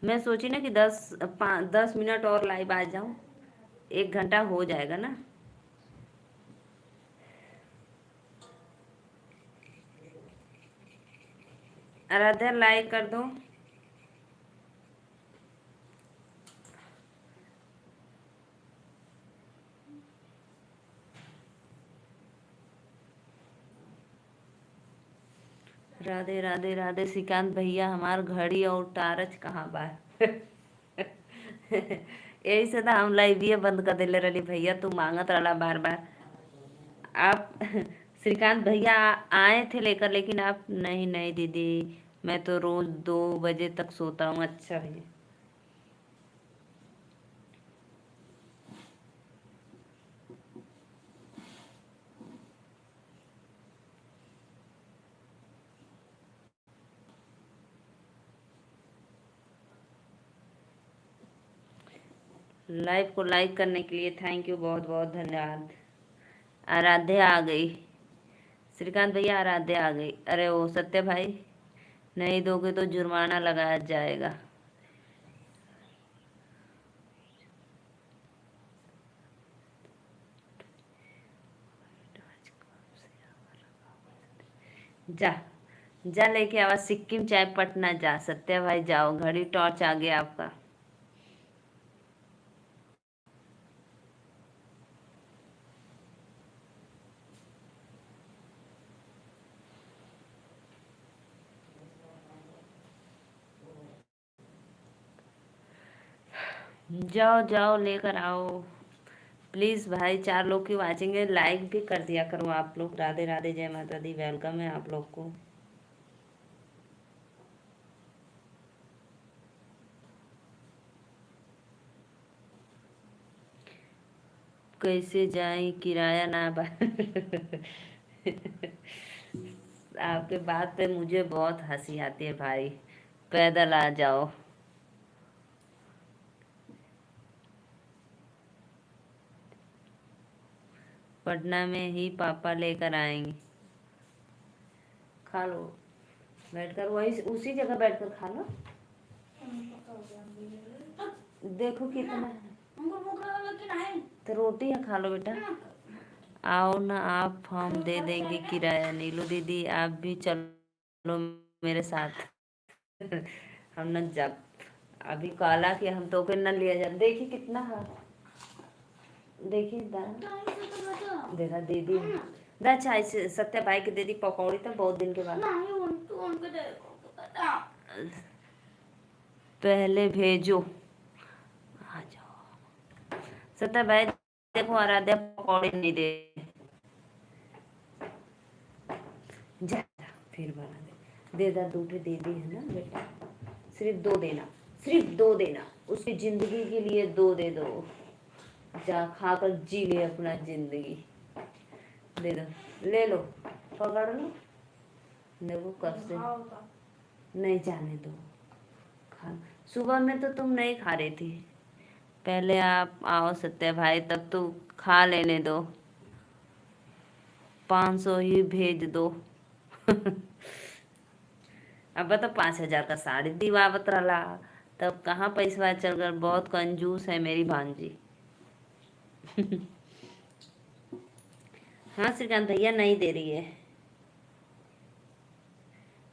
मैं सोची ना कि 10 मिनट और लाइव आ जाऊं, 1 घंटा हो जाएगा ना। आराध्या लाइक कर दो। राधे राधे राधे श्रीकांत भैया, हमार घड़ी और टारच कहाँ बा? यही से तो हम लाइव बंद कर देले रही भैया, तू मांगत रहा बार बार। आप श्रीकांत भैया आए थे लेकर, लेकिन आप नहीं, नहीं दीदी, मैं तो रोज 2 बजे तक सोता हूँ। अच्छा भैया, लाइव को लाइक करने के लिए थैंक यू, बहुत बहुत धन्यवाद। आराध्या आ गई, श्रीकांत भैया आराध्या आ गई। अरे ओ सत्य भाई, नहीं दोगे तो जुर्माना लगाया जाएगा। जा, जा लेके आवा सिक्किम चाय पटना, जा सत्या भाई जाओ, घड़ी टॉर्च आ गया आपका। जाओ जाओ लेकर आओ प्लीज भाई, 4 लोग की वाचिंग है, लाइक भी कर दिया करो आप लोग। राधे राधे, जय माता दी, वेलकम है आप लोग को। कैसे जाए किराया ना बा? आपके बात पे मुझे बहुत हंसी आती है भाई, पैदल आ जाओ। पटना में ही पापा लेकर आएंगे। खा लो, बैठकर वही उसी जगह बैठकर खा लो। देखो कितना है, तो रोटी है, खा लो बेटा। आओ ना आप, हम दे देंगे किराया। नीलू दीदी आप भी चलो मेरे साथ। हम न जब अभी काला कि हम तो के न लिया जा, देखिए कितना है, देखिए देखा दीदी दा चाय से सत्या भाई की दीदी पकौड़ी तो बहुत दिन के बाद। पहले भेजो, आ जाओ सत्या भाई। देखो आराध्या पकौड़ी नहीं दे, जा जा, फिर बना दे दा, दूठे दे दी है ना बेटा, सिर्फ 2 देना, सिर्फ 2 देना, उसकी जिंदगी के लिए 2 दे दो। जा खाकर जी ले अपना जिंदगी, दे दो, ले लो, पकड़ लो, देखो कब से नहीं, जाने दो, खा। सुबह में तो तुम नहीं खा रही थी, पहले आप आओ सत्या भाई, तब तो खा लेने दो, 500 ही भेज दो। अब तो 5,000 का साड़ी दीवावत रहा, तब कहाँ पैसा चल गया, बहुत कंजूस है मेरी भांजी। हाँ श्रीकांत भैया नहीं दे रही है,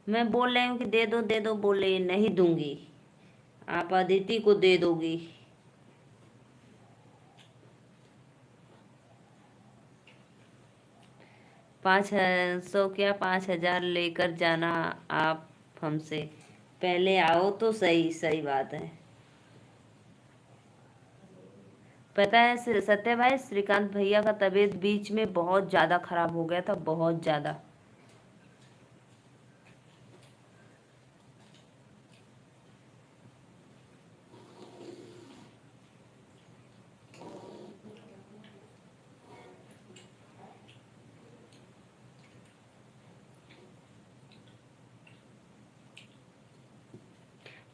मैं बोल रही हूँ कि दे दो दे दो, बोले नहीं दूंगी, आप अदिति को दे दोगी। 500 क्या, 5,000 लेकर जाना आप हमसे, पहले आओ तो सही, सही बात है। पता है सत्य भाई, श्रीकांत भैया का तबीयत बीच में बहुत ज़्यादा खराब हो गया था, बहुत ज़्यादा।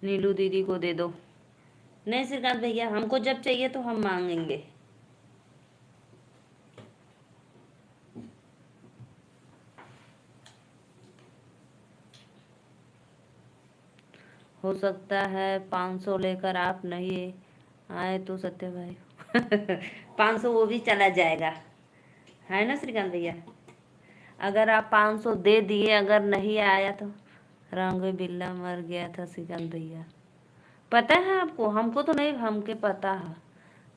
नीलू दीदी को दे दो। नहीं श्रीकांत भैया, हमको जब चाहिए तो हम मांगेंगे। हो सकता है 500 लेकर आप नहीं आए तो सत्य भाई 500 वो भी चला जाएगा, है ना श्रीकांत भैया। अगर आप 500 दे दिए, अगर नहीं आया तो रंग बिल्ला मर गया था श्रीकांत भैया। पता है आपको? हमको तो नहीं, हमके पता है।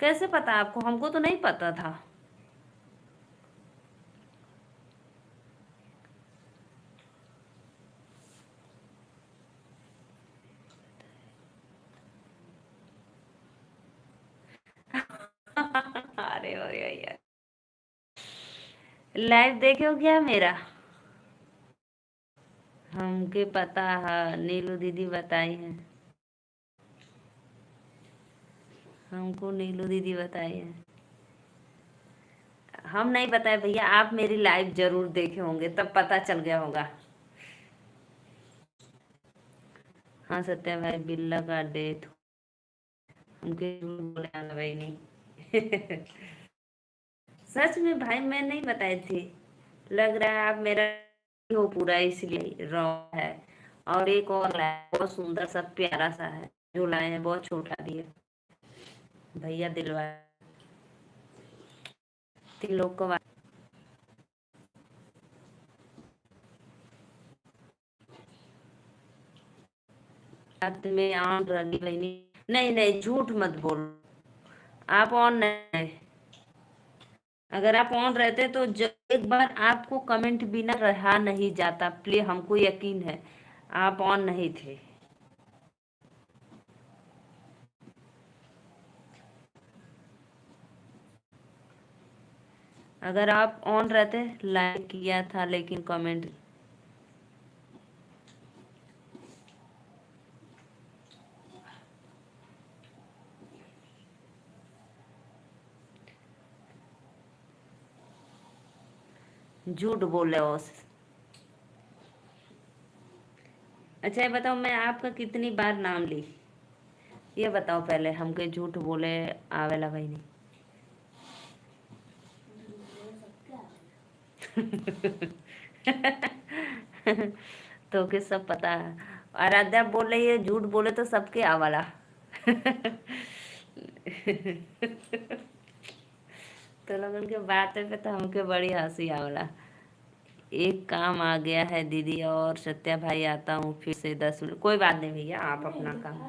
कैसे पता आपको? हमको तो नहीं पता था। अरे अरे यार, लाइव देखे हो क्या मेरा? हमके पता है, नीलू दीदी बताई है। हमको नीलू दीदी बताई है। हम नहीं बताए भैया, आप मेरी लाइव जरूर देखे होंगे, तब पता चल गया होगा। हाँ सत्या भाई, बिल्ला का डेथ हमके झूठ बोले आना भाई नहीं सच में भाई मैं नहीं बताई थी। लग रहा है आप मेरा हो पूरा, इसलिए रॉ है। और एक और लाया, बहुत सुंदर सा प्यारा सा है। जो लाए हैं बहुत छोटा दिए भैया, दिलवा 3 लोग को। रात में ऑन रही बहनी। नहीं नहीं, झूठ मत बोलो। आप ऑन नहीं। अगर आप ऑन रहते तो एक बार आपको कमेंट बिना रहा नहीं जाता, प्लीज, हमको यकीन है आप ऑन नहीं थे। अगर आप ऑन रहते लाइक किया था, लेकिन कमेंट। झूठ बोले हो। अच्छा ये बताओ, मैं आपका कितनी बार नाम ली? ये बताओ पहले, हमके झूठ बोले आवेला भाई नहीं तो के सब पता है। आराध्या बोल रही है झूठ बोले तो सबके आवाला तो लोगन के बातें पे तो हमके बड़ी हंसी आवला। एक काम आ गया है दीदी, और सत्या भाई आता हूँ फिर से 10 मिनट। कोई बात नहीं भैया, आप अपना काम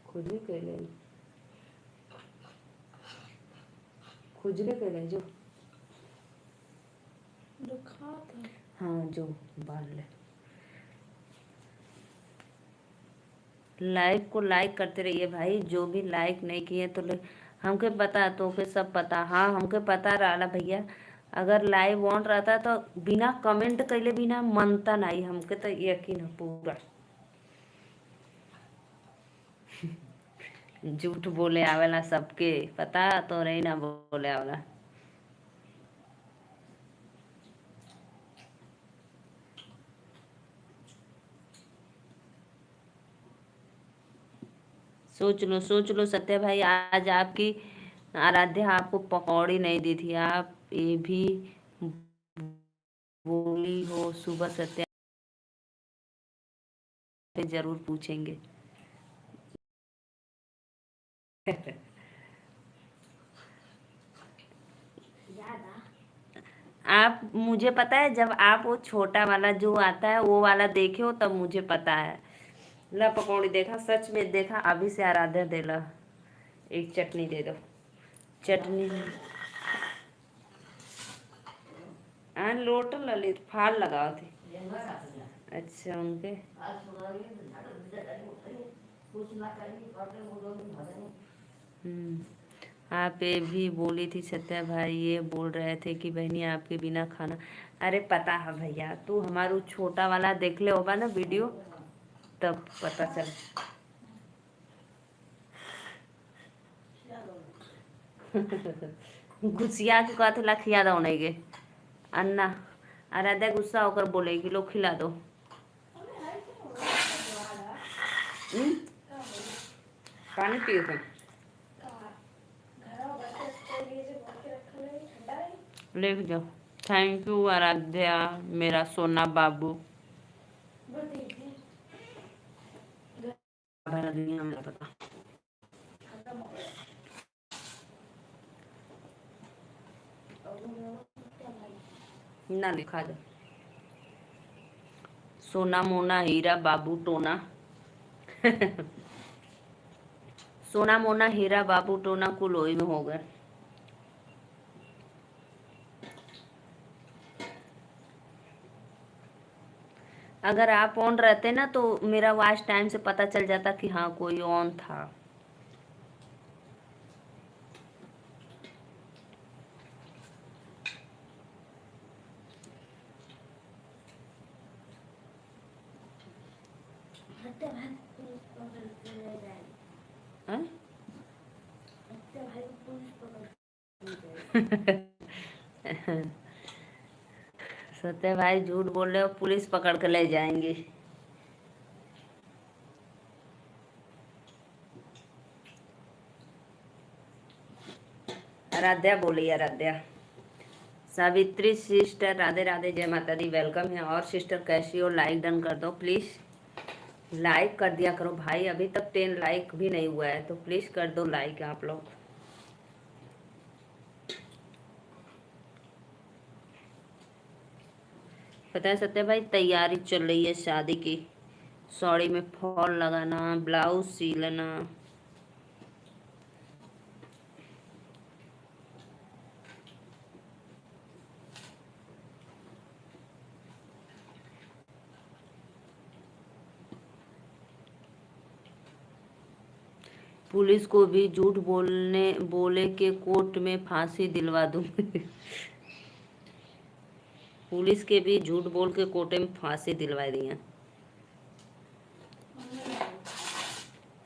खुजली कैले, खुजली कैले जो हाँ जो बांध ले। लाइव को लाइक करते रहिए भाई, जो भी लाइक नहीं किए तो हमके पता, तो के सब पता। हाँ हमके पता रहा भैया, अगर लाइव ऑन रहता तो बिना कमेंट कैले बिना मनता नहीं, हमके तो यकीन है पूरा। झूठ बोले आवेला सबके पता, तो रही ना बोले आवेला। सोच लो सत्य भाई, आज आपकी आराध्या आपको पकौड़ी नहीं दी थी, आप ये भी बोली हो सुबह सत्या से जरूर पूछेंगे आप, मुझे पता है जब आप वो छोटा वाला जो आता है वो वाला देखे हो तब मुझे पता है। ला पकौड़ी देखा, सच में देखा, अभी से आराध्या दे ला। एक चटनी दे दो। चटनी लोट ललित फाल लगाओ थे। अच्छा उनके आप ये भी बोली थी सत्या भाई, ये बोल रहे थे कि बहनी आपके बिना खाना। अरे पता है भैया, तू हमारू छोटा वाला देख ले होगा ना वीडियो, तब पता चल घुसिया के कहते ला खिया दो नहीं गे। अन्ना आराध्या गुस्सा होकर बोलेगी, लो खिला दो। पानी पिए थे, ले जाओ। थैंक यू आराध्या, मेरा सोना बाबू। भर दुनिया में पता ना लिखा दो। सोना मोना हीरा बाबू टोना सोना मोना हीरा बाबू टोना कुलोई में हो गए। अगर आप ऑन रहते ना तो मेरा वॉच टाइम से पता चल जाता कि हाँ कोई ऑन था। सत्य भाई झूठ बोल रहे हो, पुलिस पकड़ के ले जाएंगे। आराध्या बोली, आराध्या। सावित्री सिस्टर राधे राधे, जय माता दी, वेलकम है। और सिस्टर कैसी हो? लाइक डन कर दो प्लीज, लाइक कर दिया करो भाई, अभी तक 10 लाइक भी नहीं हुआ है तो प्लीज कर दो लाइक आप लोग। पता है सत्य भाई, तैयारी चल रही है शादी की, साड़ी में फॉल लगाना, ब्लाउज सिलना। पुलिस को भी झूठ बोले के कोर्ट में फांसी दिलवा दूंगी पुलिस के भी झूठ बोल के कोर्ट में फांसी दिलवा दिया।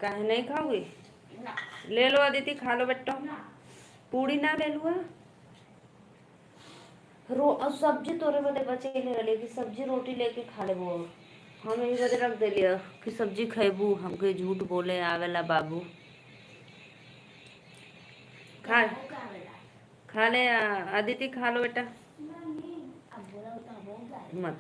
काहे नहीं खाओगी? ले लो अदिति, खा लो बेटा। पूड़ी ना ले लुआ सब्जी तोरे बदे बचे ले रही कि सब्जी रोटी लेके खा ले वो। हम यही बदे रख दे लिया कि सब्जी खेबू, हमके झूठ बोले आवेला बाबू। खा खा ले अदिति, खा लो बेटा। मत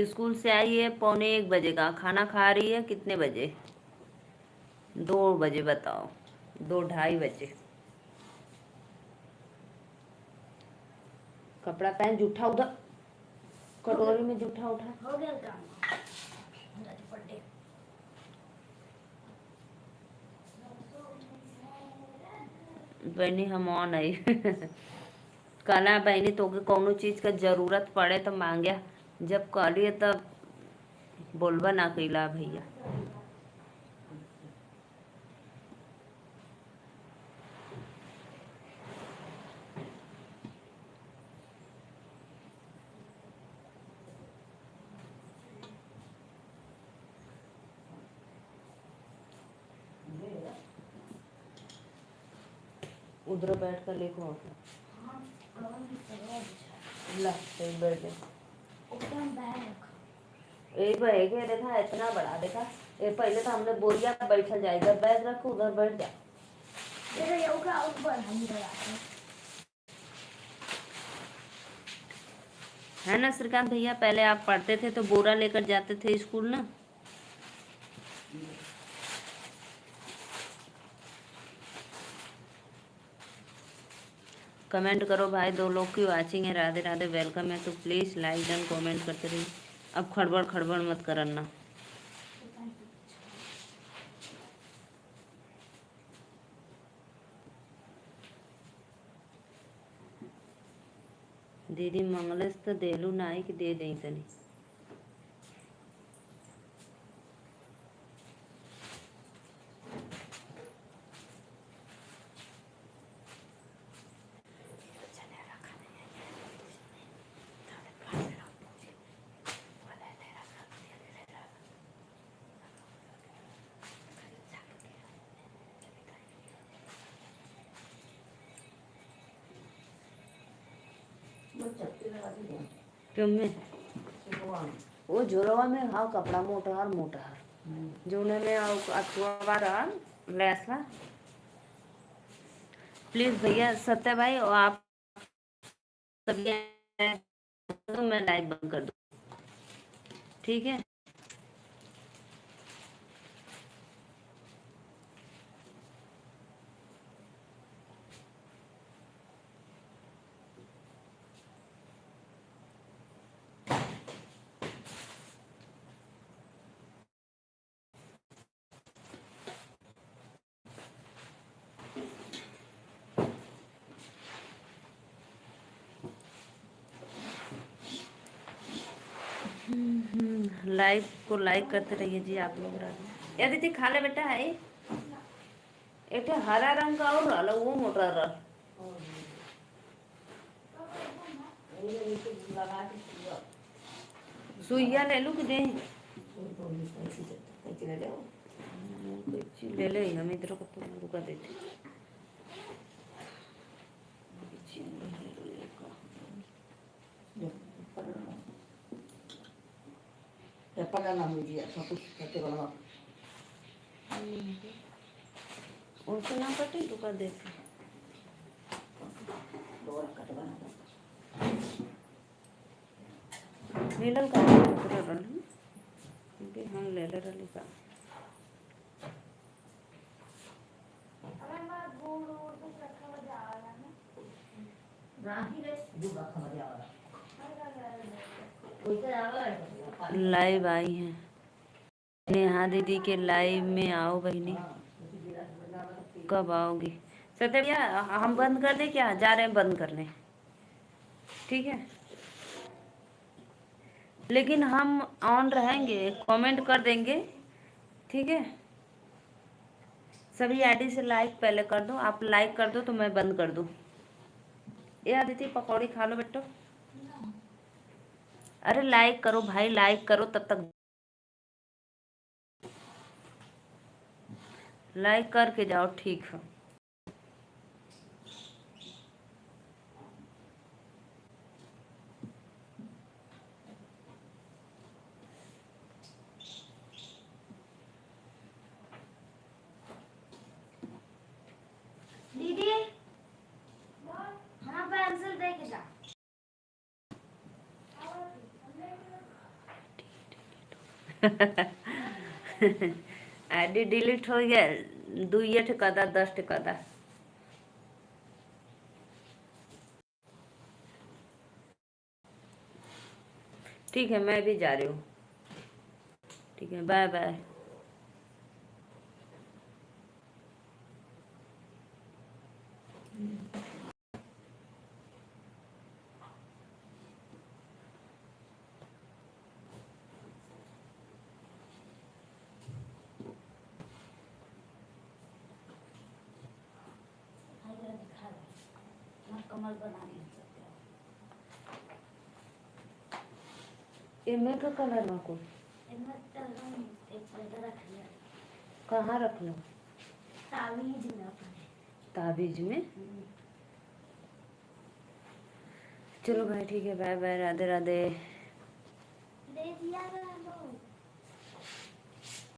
स्कूल से आई है 1:45 का, खाना खा रही है कितने बजे? 2 बजे, बताओ 2:30 बजे। कपड़ा पहन, जूठा उधर कटोरी में जूठा उठा। हो गया काम। बहनी हम ऑन आई कहना बहनी तो कौनो चीज का जरूरत पड़े तो मांगे, जब कहलिए तब बोलबा ना कैला भैया। उधर बैठ कर लिखो ला बैठ जा। देखा इतना बड़ा, देखा ये पहले तो हमने बोरिया बैठल जाए, इधर बैग रखो उधर बैठ जा। है ना श्रीकांत भैया, पहले आप पढ़ते थे तो बोरा लेकर जाते थे स्कूल ना। कमेंट करो भाई, 2 लोग की वाचिंग है, राधे राधे, वेलकम है, तो प्लीज़ लाइक एंड कमेंट करते रहिए। अब खड़बड़ खड़बड़ मत करना। दीदी मंगलस तो देलू नाई कि दे दई तनी। क्यों में वो झोरवा में हाँ कपड़ा मोटा और मोटा जोने में अथवा बार लेस बा। प्लीज भैया सत्य भाई और आप सभी तो मैं लाइव बंद कर दूँ, ठीक है। लाइव को लाइक करते रहिए जी आप लोग। या दीदी खा ले बेटा है एक हरा रंग का और रहल वो मोटा रह सुइया ले लू कि दे ले ले हम इधर को तो रुका देते उनसे ना कटे रुका देते मिलल का हम ले ले रही का लाइव आई हैं नेहा दीदी के लाइव में आओ बहनी। कब आओगी सत्य भैया? हम बंद कर दें क्या? जा रहे हैं बंद करने, ठीक है। लेकिन हम ऑन रहेंगे, कमेंट कर देंगे, ठीक है। सभी आईडी से लाइक पहले कर दो, आप लाइक कर दो तो मैं बंद कर दूँ। ये आदित्य पकौड़ी खा लो बेटो। अरे लाइक करो भाई, लाइक करो तब तक। लाइक करके जाओ, ठीक है। दीदी हाँ पेंसिल दे के जा। आईडी डिलीट हो गया, 2 ठेकेदार 10 ठेकेदार। ठीक है मैं भी जा रही हूँ, ठीक है, बाय बाय। कमल बना नहीं सकते। इनमें का कलर में को इनमें एक पर्दा रख लिया। कहाँ रख लो? ताबीज में अपने। ताबीज में? चलो भाई ठीक है, बाय बाय, राधे राधे। दे दिया।